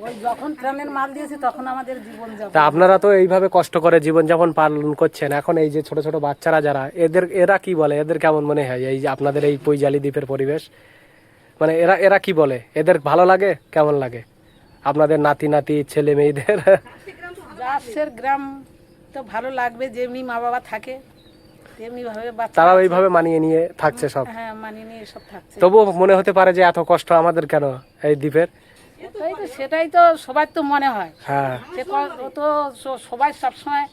ওই যখন ট্রেনের মাল দিয়েছে তখন আমাদের জীবন যাপন। তা আপনারা তো এইভাবে কষ্ট করে জীবনযাপন পালন করছেন, এখন এই যে ছোট ছোট বাচ্চারা যারা, এরা কি বলে, এদের কেমন মনে হয় এই যে আপনাদের এই পুইজালি দ্বীপের পরিবেশ, মানে এরা কি বলে, এদের ভালো লাগে, কেমন লাগে আপনাদের নাতি নাতি ছেলে মেয়েদের? গাছের গ্রাম তো ভালো লাগবে, যেমনি মা বাবা থাকে তেমনি ভাবে বাচ্চা, তারা ওইভাবে মানিয়ে নিয়ে থাকছে সব। হ্যাঁ, মানিয়ে নিয়ে সব থাকছে। তবুও মনে হতে পারে যে এত কষ্ট আমাদের কেন এই দ্বীপের? সেটাই তো সবার তো মনে হয়। হ্যাঁ, ও তো সবাই সবসময়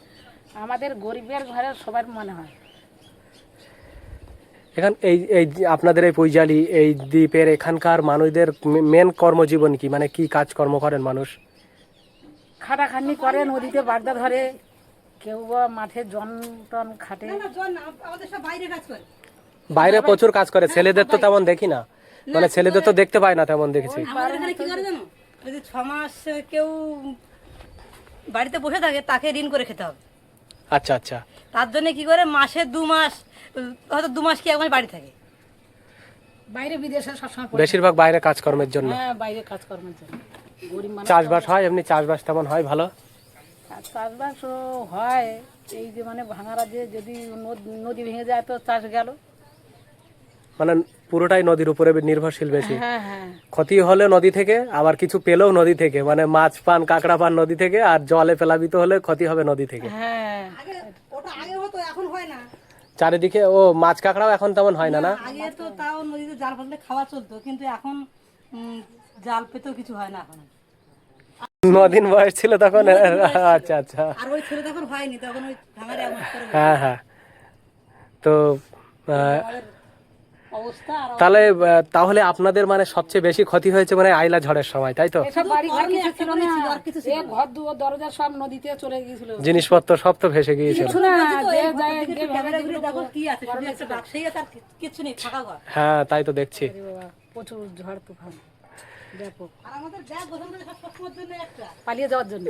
আমাদের গরিবের ঘরে সবার মনে হয়। এখান এই আপনাদের এই পুইজালি এই দ্বীপের এখানকার মানুষদের মেন কর্মজীবন কি, মানে কি কাজকর্ম করেন মানুষ? খাটাখাটনি করে, নদীতে বাগদা ধরে, কেউ বা মাঠে জন টন খাটে। বাইরে প্রচুর কাজ করে, ছেলেদের তো তেমন দেখি না, মানে ছেলেদের তো দেখতে পাই না তেমন দেখেছি। আমাদের এখানে কি করে জানো, যদি 6 মাস কেউ বাড়িতে বসে থাকে তাকে ঋণ করে খেতে হবে। আচ্ছা আচ্ছা, তার জন্য কি করে মাসে 2 মাস, হয়তো 2 মাস কি 1 মাস বাড়ি থাকে। বাইরে বিদেশে সবসময় পড়ে বেশিরভাগ বাইরে কাজকর্মের জন্য। হ্যাঁ, বাইরে কাজকর্মের জন্য। গরিব মানুষ চাষবাস হয় এমনি, চাষবাস তেমন হয় ভালো? চাষবাসও হয়, এই যে মানে ভাঙারা যে যদি নদী ভেঙে যায় তো চাষ গেল। মানে পুরোটাই নদীর উপরে নির্ভরশীল বেশি। হ্যাঁ হ্যাঁ, ক্ষতি হলে নদী থেকে, আবার কিছু পেলেও নদী থেকে, মানে মাছ পান কাঁকড়া পান নদী থেকে, আর জলে প্লাবিত হলে ক্ষতি হবে নদী থেকে। হ্যাঁ ওটা আগে হতো, এখন হয় না। চারিদিকে ও মাছ কাঁকড়াও এখন তেমন হয় না, না? আগে তো তাও নদীতে জাল ফেললে খাওয়া চলতো, কিন্তু এখন জাল পেতেও কিছু হয় না এখন। 9 দিন বয়স ছিল তখন? আচ্ছা আচ্ছা, আর ওই ছেলে তখন হয়নি, তখন ওই ভাঙারে এক মাস করে হ্যাঁ হ্যাঁ। তো অবস্থা। আর তাহলে আপনাদের মানে সবচেয়ে বেশি ক্ষতি হয়েছে মানে আইলা ঝড়ের সময়, তাই তো? এসব বাড়ি ঘর কিছু ছিল না, এ ঘর দুয়ার দরজা সব নদীতে চলে গিয়েছিল। জিনিসপত্র সব তো ভেসে গিয়েছিল। কিছু না, যে যায় যে ক্যামেরা ঘুরে দেখো কি আছে, শুধু একটা ব্যবসায়ী আছে আর কিছু নেই, ফাঁকা ঘর। হ্যাঁ তাই তো দেখছি। বাবা, প্রচুর ঝড় তুফান ব্যাপক। আর আমাদের ব্যাগ গোছানো সব সবসময়ের জন্য একটা পালিয়ে যাওয়ার জন্য।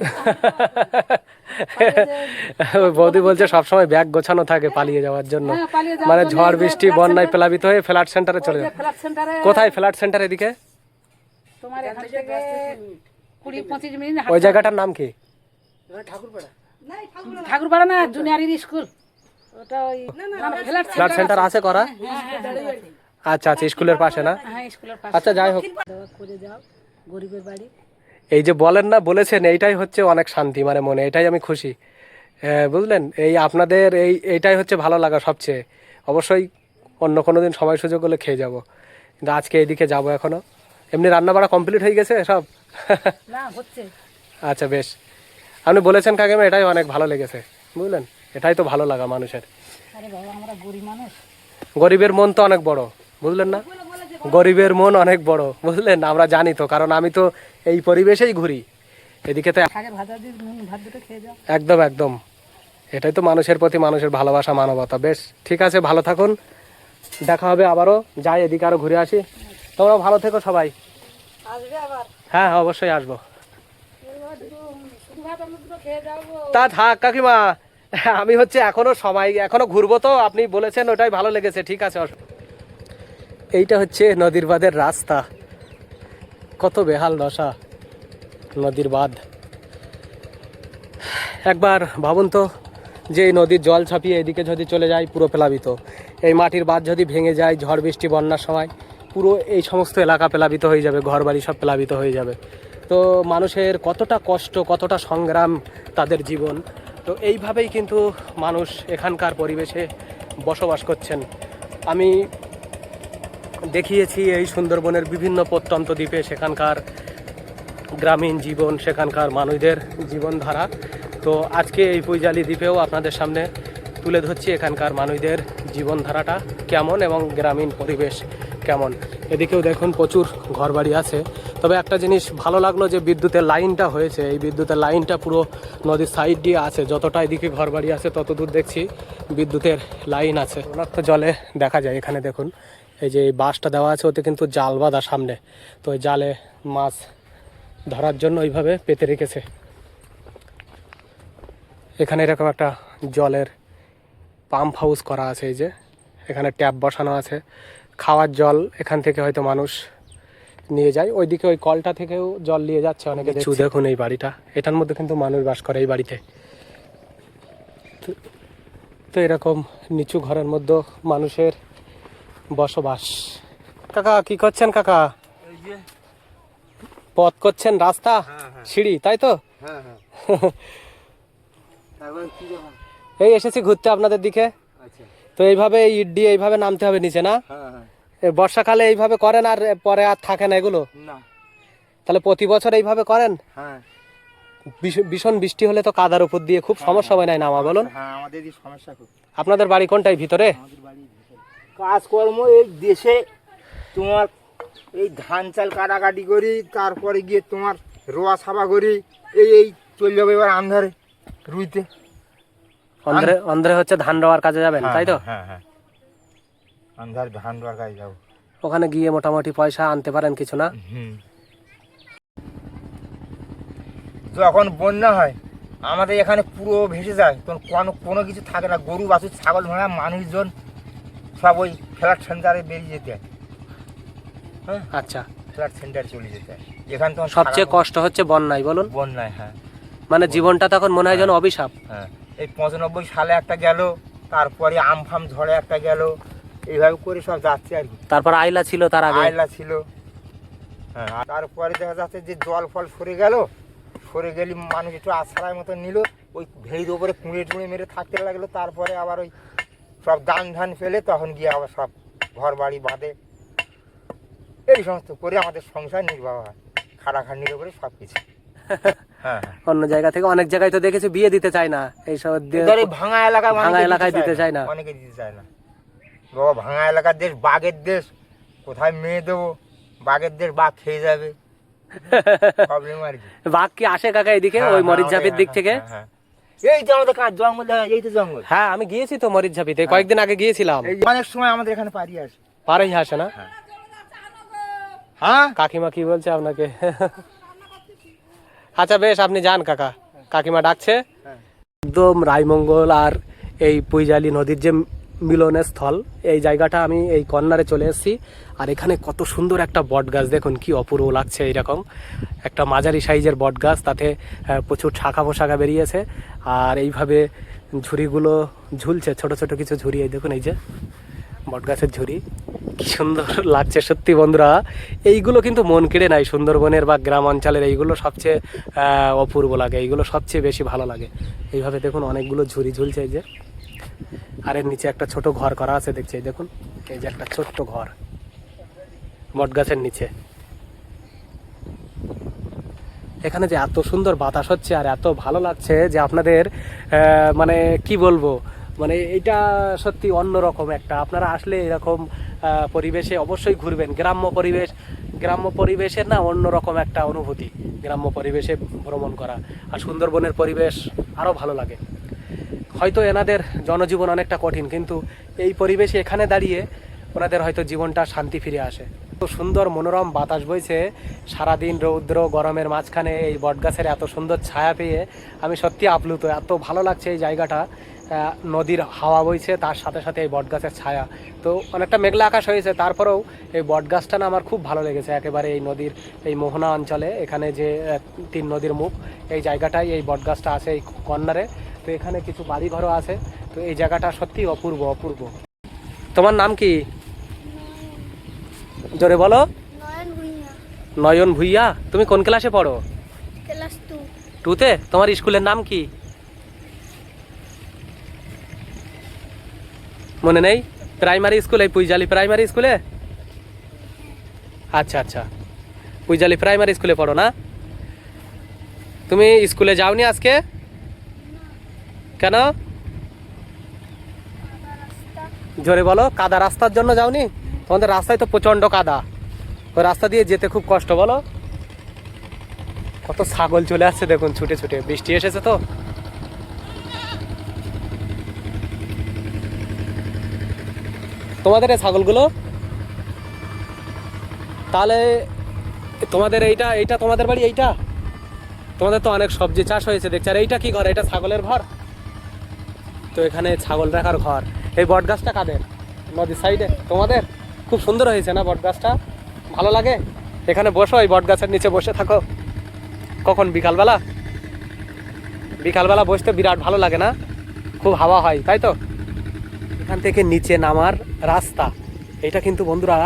বৌদি বলছে সবসময় ব্যাগ গোছানো থাকে পালিয়ে যাওয়ার জন্য। হ্যাঁ, পালিয়ে যাওয়ার মানে জন্য। ঝড় বৃষ্টি বন্যায় প্লাবিত হয়ে ফ্ল্যাট সেন্টারে চলে যায়। ফ্ল্যাট সেন্টারে কোথায় ফ্ল্যাট সেন্টার? এদিকে তোমার এখান থেকে 20-25 মিনিট ওই জায়গাটার নাম কি? ঠাকুরপাড়া না, জুনিয়র স্কুল। ওটা ওই ফ্ল্যাট ফ্ল্যাট সেন্টার আছে করা? আচ্ছা আচ্ছা, স্কুলের পাশে না? হ্যাঁ, স্কুলের পাশে। আচ্ছা যাই হোক, দেওয়া করে যাও, গরিবের বাড়ি। এই যে বলেন না, বলেছেন, এইটাই হচ্ছে অনেক শান্তি মানে মনে, এটাই আমি খুশি। বুঝলেন, এই আপনাদের এইটাই হচ্ছে ভালো লাগা সবচেয়ে। অবশ্যই অন্য কোনো দিন সময় সুযোগ হলে খেয়ে যাব, কিন্তু আজকে এইদিকে যাব এখনো। এমনি রান্না বাড়া কমপ্লিট হয়ে গেছে সব? না, হচ্ছে। আচ্ছা বেশ, আপনি বলেছেন কাকিমা, এটাই অনেক ভালো লেগেছে। বুঝলেন, এটাই তো ভালো লাগা মানুষের। আরে বাবা, আমরা গরিব মানুষ। গরিবের মন তো অনেক বড়, বুঝলেন না? গরিবের মন অনেক বড়, বুঝলেন? আমরা জানি তো, কারণ আমি তো এই পরিবেশেই ঘুরি এদিকে তো। শাকের ভাজা দিয়ে নুন ভাত দুটো খেয়ে যাও। একদম একদম, এটাই তো মানুষের প্রতি মানুষের ভালোবাসা, মানবতা। বেশ ঠিক আছে, ভালো থাকুন, দেখা হবে আবারও। যাই এদিকে আরো ঘুরে আসি। তোমরাও ভালো থেকো সবাই। আসবে আবার। হ্যাঁ অবশ্যই আসবো। শুধু ভাত আমরা দুটো খেয়ে যাও গো। তা থাক কাকিমা, আমি হচ্ছে এখনো ঘুরবো তো, আপনি বলেছেন ওটাই ভালো লেগেছে, ঠিক আছে। এইটা হচ্ছে নদীর বাঁধের রাস্তা, কত বেহাল দশা নদীর বাঁধ। একবার ভাবুন তো, যে এই নদীর জল ছাপিয়ে এদিকে যদি চলে যায়, পুরো প্লাবিত। এই মাটির বাঁধ যদি ভেঙে যায় ঝড় বৃষ্টি বন্যার সময়, পুরো এই সমস্ত এলাকা প্লাবিত হয়ে যাবে, ঘরবাড়ি সব প্লাবিত হয়ে যাবে। তো মানুষের কতটা কষ্ট, কতটা সংগ্রাম তাদের জীবন। তো এইভাবেই কিন্তু মানুষ এখানকার পরিবেশে বসবাস করছেন। আমি দেখিয়েছি এই সুন্দরবনের বিভিন্ন প্রত্যন্ত দ্বীপে সেখানকার গ্রামীণ জীবন, সেখানকার মানুষদের জীবনধারা। তো আজকে এই পৈজালি দ্বীপেও আপনাদের সামনে তুলে ধরছি এখানকার মানুষদের জীবনধারাটা কেমন এবং গ্রামীণ পরিবেশ কেমন। এদিকেও দেখুন প্রচুর ঘরবাড়ি আছে। তবে একটা জিনিস ভালো লাগলো যে বিদ্যুতের লাইনটা হয়েছে, এই বিদ্যুতের লাইনটা পুরো নদীর সাইড দিয়ে আছে। যতটা এদিকে ঘরবাড়ি আছে তত দূর দেখছি বিদ্যুতের লাইন আছে। ওনার তো জলে দেখা যায়, এখানে দেখুন এই যে এই বাঁশটা দেওয়া আছে, ওতে কিন্তু জাল বাঁধা সামনে। তো ওই জালে মাছ ধরার জন্য ওইভাবে পেতে রেখেছে। এখানে এরকম একটা জলের পাম্প হাউস করা আছে, এই যে এখানে ট্যাপ বসানো আছে। খাওয়ার জল এখান থেকে হয়তো মানুষ নিয়ে যায়, ওইদিকে ওই কলটা থেকেও জল নিয়ে যাচ্ছে অনেকে। দেখুন এই বাড়িটা, এটার মধ্যে কিন্তু মানুষ বাস করে এই বাড়িতে। তো এরকম নিচু ঘরের মধ্যে মানুষের বসবাস। কাকা কি করছেন? কাকা পথ করছেন, রাস্তা সিঁড়ি, তাই তো? এই এসেছি ঘুরতে আপনাদের দিকে। তো এইভাবে ইট দিয়ে এইভাবে নামতে হবে নিচে, না? বর্ষাকালে এইভাবে করেন আর পরে আর থাকে না এগুলো? না। তাহলে প্রতি বছর এইভাবে করেন? হ্যাঁ ভীষণ বৃষ্টি হলে তো কাদার উপর দিয়ে খুব সমস্যা হয় নাই নামা, বলুন? হ্যাঁ, আমাদের এই সমস্যা খুব। আপনাদের বাড়ি কোনটাই ভিতরে? কাজকর্ম এই দেশে তোমার এই ধান চাল কাটাকাটি করি, তারপরে গিয়ে তোমার রোয়া সাফা করি, এই চলে যাবে এবার আন্ধারে রুইতে। অন্ধ্রে হচ্ছে ধান রোয়ার কাজে যাবেন, তাই তো? হ্যাঁ হ্যাঁ, আন্ধারে ধান রোয়ার কাজে যাবো। ওখানে গিয়ে মোটামুটি পয়সা আনতে পারেন কিছু, না? যখন বন্যা হয় আমাদের এখানে পুরো ভেসে যায়, কোনো কোনো কিছু থাকে না, গরু বাছুর ছাগল ভেড়া মানুষজন সব ওই ফ্ল্যাট সেন্টারে বেরিয়ে যেতে হয়। হ্যাঁ, আচ্ছা, ফ্ল্যাট সেন্টারে চলে যেতে হয়। এখানে তো সবচেয়ে কষ্ট হচ্ছে বন্যায়, বলুন। বন্যায়, হ্যাঁ মানে জীবনটা তখন মনে হয় যেন অভিশাপ। হ্যাঁ, এই 95 সালে একটা গেল, তারপরে আমফাম ঝড়ে একটা গেল, এইভাবে করে সব যাচ্ছে আর কি। তারপর আইলা ছিল তার আগে। আয়লা ছিল, হ্যাঁ। আর তারপরে দেখা যাচ্ছে যে জল ফল সরে গেল, সরে গেলে মানুষ একটু আশ্রয় মতো নিল, ওই ভেড়ির ওপরে কুঁড়ে টুঁড়ে মেরে থাকতে লাগলো। তারপরে আবার ওই সব ধান ধান ফেলে তখন গিয়ে আবার সব ঘর বাড়ি বাঁধে, এই সমস্ত করে আমাদের সংসার নির্বাহ হয়, খাটাখাটনির উপরে সব কিছু। হ্যাঁ, অন্য জায়গা থেকে অনেক জায়গায় তো দেখেছি বিয়ে দিতে চায় না, এইসব এবারে ভাঙা এলাকায় ভাঙা এলাকায় দিতে চায় না, অনেকে দিতে চায় না। বাবা, ভাঙা এলাকার দেশ, বাঘের দেশ, কোথায় মেয়ে দেবো? বাঘের দেশ, বাঘ খেয়ে যাবে, প্রবলেম আর কি। বাঘ কি আসে কাকা এদিকে ওই মরিচঝাপির দিক থেকে? হ্যাঁ, এই যে আমাদের জঙ্গল, এই তো জঙ্গল। হ্যাঁ, আমি গিয়েছি তো মরিচঝাপিতে, কয়েকদিন আগে গিয়েছিলাম। এই অনেক সময় আমাদের এখানে পারি আসে, পারেই আসে না? হ্যাঁ। কাকিমা কি বলছে আপনাকে? আচ্ছা বেশ, আপনি যান কাকা, কাকিমা ডাকছে। একদম রায়মঙ্গল আর এই পুইজালি নদীর যে মিলনের স্থল, এই জায়গাটা আমি এই কর্নারে চলে এসেছি। আর এখানে কত সুন্দর একটা বট গাছ, দেখুন কি অপূর্ব লাগছে। এইরকম একটা মাঝারি সাইজের বট গাছ, তাতে প্রচুর শাখা পোশাখা বেরিয়েছে। আর এইভাবে ঝুড়িগুলো ঝুলছে, ছোট ছোট কিছু ঝুড়ি, এই দেখুন এই যে বট গাছের ঝুড়ি, কি সুন্দর লাগছে সত্যি বন্ধুরা। এইগুলো কিন্তু মন কেড়ে নাই, সুন্দরবনের বা গ্রাম অঞ্চলের এইগুলো সবচেয়ে অপূর্ব লাগে, এইগুলো সবচেয়ে বেশি ভালো লাগে। এইভাবে দেখুন অনেকগুলো ঝুড়ি ঝুলছে এই যে, আর এর নিচে একটা ছোট ঘর করা আছে, দেখছি এই দেখুন, এই যে একটা ছোট্ট ঘর বট গাছের নিচে। এখানে যে এত সুন্দর বাতাস হচ্ছে আর এত ভালো লাগছে যে আপনাদের মানে কি বলবো, মানে এটা সত্যি অন্যরকম একটা। আপনারা আসলে এরকম পরিবেশে অবশ্যই ঘুরবেন। গ্রাম্য পরিবেশের না অন্যরকম একটা অনুভূতি, গ্রাম্য পরিবেশে ভ্রমণ করা। আর সুন্দরবনের পরিবেশ আরও ভালো লাগে। হয়তো এনাদের জনজীবন অনেকটা কঠিন, কিন্তু এই পরিবেশে এখানে দাঁড়িয়ে ওনাদের হয়তো জীবনটা শান্তি ফিরে আসে। তো সুন্দর মনোরম বাতাস বইছে, সারাদিন রৌদ্র গরমের মাঝখানে এই বটগাছের এত সুন্দর ছায়া পেয়ে আমি সত্যি আপ্লুত। এত ভালো লাগছে এই জায়গাটা, নদীর হাওয়া বইছে, তার সাথে সাথে এই বটগাছের ছায়া। তো অনেকটা মেঘলা আকাশ হয়েছে, তারপরেও এই বটগাছটা না আমার খুব ভালো লেগেছে। একেবারে এই নদীর এই মোহনা অঞ্চলে, এখানে যে 3 নদীর মুখ, এই জায়গাটায় এই বটগাছটা আছে এই কর্নারে। তো এখানে কিছু বাড়িঘরও আছে। তো এই জায়গাটা সত্যি অপূর্ব অপূর্ব। তোমার নাম কি? জোরে বলো। নয়ন ভুইয়া, নয়ন ভুইয়া। তুমি কোন ক্লাসে পড়ো? ক্লাস 2। 2-তে? তোমার স্কুলের নাম কি মনে নেই? প্রাইমারি স্কুল, এই পুইজালি প্রাইমারি স্কুলে? আচ্ছা আচ্ছা, পুইজালি প্রাইমারি স্কুলে পড়ো না? তুমি স্কুলে যাওনি আজকে কেন? জোরে বলো। কাদা রাস্তার জন্য যাওনি? তোমাদের রাস্তায় তো প্রচন্ড কাদা, ওই রাস্তা দিয়ে যেতে খুব কষ্ট। বলো, কত ছাগল চলে আসছে দেখুন ছুটে ছুটে, বৃষ্টি এসেছে তো। তোমাদের এই ছাগলগুলো তাহলে, তোমাদের এইটা তোমাদের বাড়ি? এইটা তোমাদের তো অনেক সবজি চাষ হয়েছে দেখছি। আর এইটা কি ঘর? এটা ছাগলের ঘর? তো এখানে ছাগল রাখার ঘর। এই বট গাছটা কাদের? নদীর সাইডে তোমাদের? খুব সুন্দর হয়েছে না বট গাছটা? ভালো লাগে? এখানে বসো, এই বট গাছের নিচে বসে থাকো। কখন? বিকালবেলা? বিকালবেলা বসতে বিরাট ভালো লাগে না? খুব হাওয়া হয়, তাই তো? এখান থেকে নিচে নামার রাস্তা, এটা কিন্তু বন্ধুরা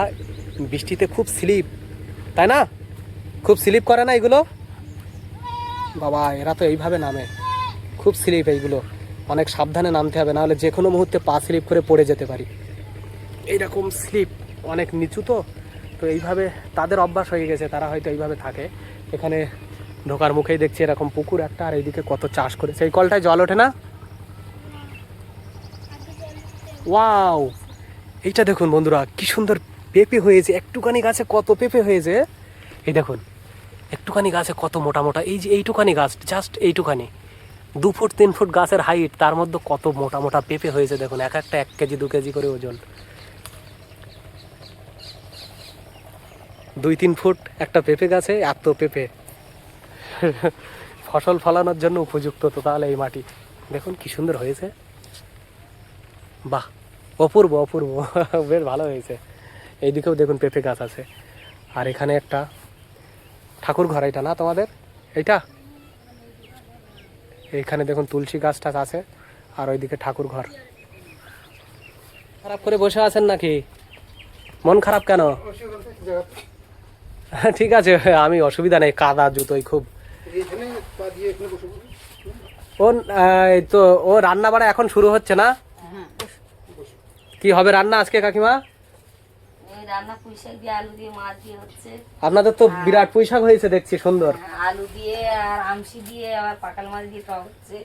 বৃষ্টিতে খুব স্লিপ, তাই না? খুব স্লিপ করে না এগুলো? বাবা, এরা তো এইভাবে নামে, খুব স্লিপ এইগুলো। অনেক সাবধানে নামতে হবে, নাহলে যে কোনো মুহূর্তে পা স্লিপ করে পড়ে যেতে পারি। এইরকম স্লিপ, অনেক নিচু তো। তো এইভাবে তাদের অভ্যাস হয়ে গেছে, তারা হয়তো এইভাবে থাকে। এখানে ঢোকার মুখেই দেখছি এরকম পুকুর একটা, আর এইদিকে কত চাষ করেছে। এই কলটায় জল ওঠে না? ওয়াও, এইটা দেখুন বন্ধুরা কি সুন্দর পেঁপে হয়েছে। একটুখানি গাছে কত পেঁপে হয়েছে, এই দেখুন একটুখানি গাছে কত মোটা মোটা। এই যে এইটুখানি গাছ, জাস্ট এইটুখানি 2 ফুট 3 ফুট গাছের হাইট, তার মধ্যে কত মোটা মোটা পেঁপে হয়েছে দেখুন। এক একটা 1 কেজি 2 কেজি করে ওজন। 2-3 ফুট একটা পেঁপে গাছে এত পেঁপে। ফসল ফলানোর জন্য উপযুক্ত তো তাহলে এই মাটি দেখুন কি সুন্দর হয়েছে। বাহ, অপূর্ব অপূর্ব বেশ ভালো হয়েছে। এইদিকেও দেখুন পেঁপে গাছ আছে। আর এখানে একটা ঠাকুর ঘর, এটা না তোমাদের এইটা? এইখানে দেখুন তুলসী গাছ টাছ আছে আর ওইদিকে ঠাকুর ঘর। খারাপ করে বসে আছেন নাকি? মন খারাপ কেন? ঠিক আছে, আমি অসুবিধা নেই, কাদা জুতোই খুব। ও এই তো ও রান্না বাড়া এখন শুরু হচ্ছে না? কি হবে রান্না আজকে কাকিমা? রান্না পুঁই শাক দিয়ে আলু দিয়ে মাছ দিয়ে হচ্ছে। আপনাদের তো বিরাট পুঁই শাক হয়েছে দেখছি, সুন্দর। আলু দিয়ে আর আমসি দিয়ে আবার পাকাল মাছ দিয়ে টক হচ্ছে।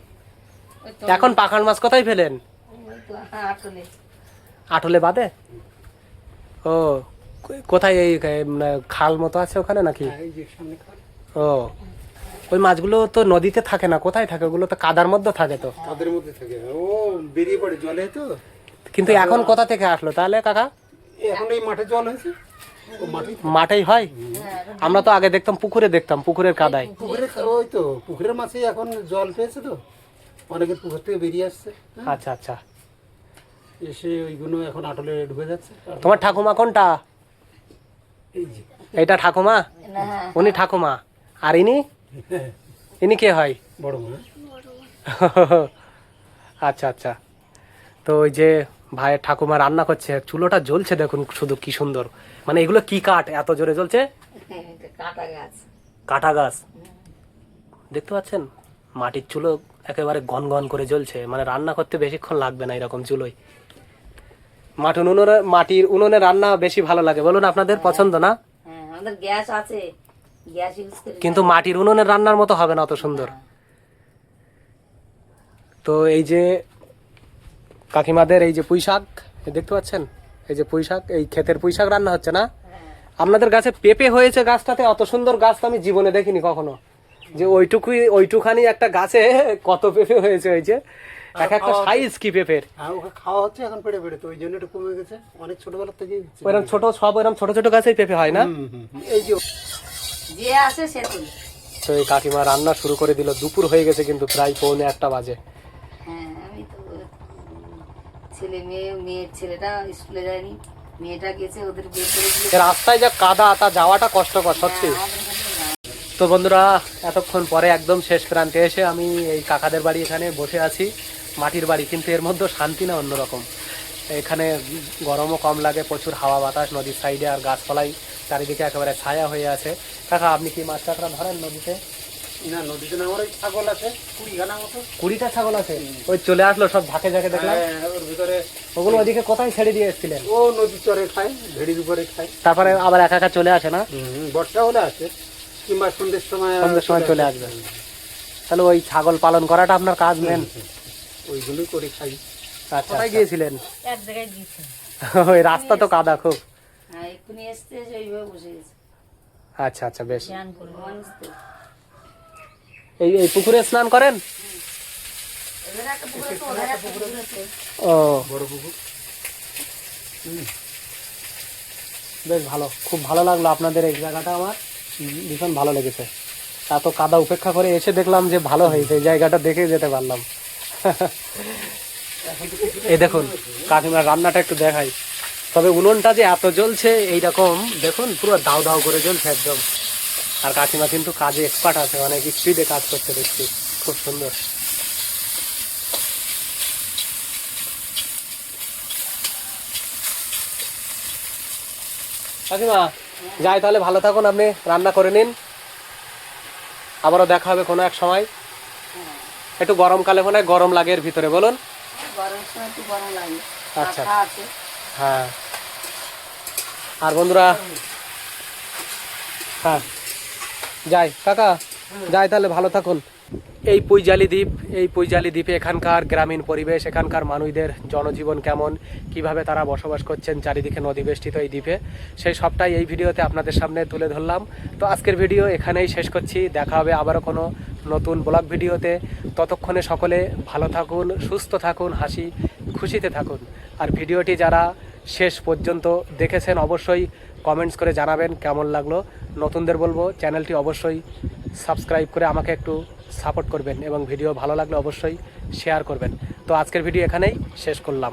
এখন পাখাল মাছ কোথায় ফেলেন? ওই তো আটলে। আটলে বাদে? ও কোথায়? এই খাল মতো আছে ওখানে নাকি? ও ওই মাছগুলো তো নদীতে থাকে না, কোথায় থাকে? ওগুলো তো কাদার মধ্যে থাকে। তো কাদের মধ্যে থাকে, ও বেরিয়ে পড়ে জলে তো। কিন্তু এখন কোথা থেকে আসলো তাহলে কাকা? এখন এই মাঠে জল হয়েছে, ও মাঠে মাঠেই হয়। আমরা তো আগে দেখতাম পুকুরে, দেখতাম পুকুরের কাদায়। পুকুরে, ওই তো পুকুরের মাছে এখন জল পেয়েছে তো, অনেকের পুকুর থেকে বেরিয়ে আসছে। আচ্ছা আচ্ছা। এসে ওইগুলো এখন আটলে ঢুকে যাচ্ছে। তোমার ঠাকুমা কোনটা? এই যে এইটা ঠাকুমা? উনি ঠাকুমা। আর ইনি? ইনি কে হয়? বড় মা। আচ্ছা আচ্ছা। তো ওই যে ভাইয়ের ঠাকুমা রান্না করছে, চুলোটা জ্বলছে দেখুন শুধু কি সুন্দর। মানে এগুলো কি কাঠ এত জোরে জ্বলছে? কাঁটা গাছ। কাঁটা গাছ দেখতে পাচ্ছেন? মাটির চুলো একেবারে গন গন করে জ্বলছে। মানে রান্না করতে বেশিক্ষণ লাগবে না এরকম চুলোয়। মাটির উনুনে রান্না বেশি ভালো লাগে, বলুন আপনাদের পছন্দ না? হ্যাঁ, আমাদের গ্যাস আছে, গ্যাস ইউজ করি। কিন্তু মাটির উনুনের রান্নার মতো হবে না অত সুন্দর। তো এই যে কাকিমাদের এই যে পুঁই শাক দেখতে পাচ্ছেন, এই যে পুঁই শাক, এই ক্ষেতের পুঁই শাক রান্না হচ্ছে না? আপনাদের গাছে পেঁপে হয়েছে গাছটাতে, অত সুন্দর গাছ তো আমি জীবনে দেখিনি কখনো। যে ওইটুখানি একটা গাছে কত পেঁপে হয়েছে, হয়েছে এক একটা সাইজ কি পেঁপের। হ্যাঁ, ওকে খাওয়া হচ্ছে এখন পেড়ে পেড়ে, তো ওই জন্য একটু কমে গেছে, অনেক ছোটবেলা থেকেই হচ্ছে। ওইরকম ছোট, সব ওইরকম ছোট ছোট গাছেই পেঁপে হয় না? এই যে যে আসে সে তুলে। তো এই কাকিমা রান্না শুরু করে দিল, দুপুর হয়ে গেছে কিন্তু প্রায় 1:45 বাজে। হ্যাঁ, আমি তো ছেলে মেয়ের ছেলেটা স্কুলে যায়নি, মেয়েটা গেছে, ওদের বের করে দিলে। এই রাস্তায় যা কাদা, তা যাওয়াটা কষ্টকর সত্যি। তো বন্ধুরা, এতক্ষণ পরে একদম শেষ প্রান্তে এসে আমি এই কাকাদের বাড়ি এখানে বসে আছি, মাটির বাড়ি, কিন্তু এর মধ্যে শান্তি না অন্যরকম। এখানে গরমও কম লাগে, প্রচুর হাওয়া বাতাস নদীর সাইডে, আর গাছপালাই চারিদিকে একেবারে ছায়া হয়ে আছে। কাকা আপনি কি মাছ কাঁকড়া ধরেন নদীতে? না, নদীতে না, আমার ওই ছাগল আছে 20 মতো। 20টা ছাগল আছে? ওই চলে আসলো সব ঝাঁকে ঝাঁকে দেখলাম। হ্যাঁ, ওর ভিতরে ওগুলো ওইদিকে কোথায় ছেড়ে দিয়ে এসেছিলেন? ও নদীর চরে খায়, ভেড়ির উপরে খায়। তারপরে আবার একা একা চলে আসে না? বর্ষা হলে আসে, কিংবা সন্ধ্যের সময় চলে আসবে। তাহলে ওই ছাগল পালন করাটা আপনার কাজ মেন? ওইগুলোই করে খাই। আচ্ছা, কোথায় গিয়েছিলেন? এক জায়গায় গিয়েছি। ওই রাস্তা তো কাদা খুব। হ্যাঁ, এক্ষুনি এসছে, ওইভাবে বসে গেছে। আচ্ছা আচ্ছা, বেশ। স্নান করবো। মানুষ তো এই পুকুরে স্নান করেন? এদের একটা পুকুর আছে, ওদের একটা পুকুর আছে। ও বড় পুকুর। বেশ ভালো, খুব ভালো লাগলো আপনাদের এই জায়গাটা, আমার ভীষণ ভালো লেগেছে। এত কাদা উপেক্ষা করে এসে দেখলাম যে ভালো হয়েছে, এই জায়গাটা দেখে যেতে পারলাম। এই দেখুন কাকিমার রান্নাটা একটু দেখাই। তবে উনুনটা যে এত জ্বলছে এইরকম দেখুন, পুরো দাও দাও করে জ্বলছে একদম। আর কাকিমা কিন্তু কাজে এক্সপার্ট আছে, অনেক স্পিডে কাজ করতে দেখছি, খুব সুন্দর। কাকিমা যাই তাহলে, ভালো থাকুন, আপনি রান্না করে নিন, আবারও দেখা হবে কোনো এক সময়। একটু গরমকালে মনে হয় গরম লাগে এর ভিতরে, বলুন? গরমের সময় একটু গরম লাগে। আচ্ছা। পাখা আছে। হ্যাঁ। আর বন্ধুরা, হ্যাঁ যাই কাকা, যাই তাহলে, ভালো থাকুন। এই পুঁইজালি দ্বীপে এখানকার গ্রামীণ পরিবেশ, এখানকার মানুষদের জনজীবন কেমন, কিভাবে তারা বসবাস করছেন চারিদিকে নদী বেষ্টিত এই দ্বীপে, সেই সবটাই এই ভিডিওতে আপনাদের সামনে তুলে ধরলাম। তো আজকের ভিডিও এখানেই শেষ করছি, দেখা হবে আবারও কোনো নতুন ব্লগ ভিডিওতে। ততক্ষণে সকলে ভালো থাকুন, সুস্থ থাকুন, হাসি খুশিতে থাকুন। আর ভিডিওটি যারা শেষ পর্যন্ত দেখেছেন অবশ্যই কমেন্টস করে জানাবেন কেমন লাগলো। নতুনদের বলবো চ্যানেলটি অবশ্যই সাবস্ক্রাইব করে আমাকে একটু সাপোর্ট করবেন এবং ভিডিও ভালো লাগলে অবশ্যই শেয়ার করবেন। তো আজকের ভিডিও এখানেই শেষ করলাম।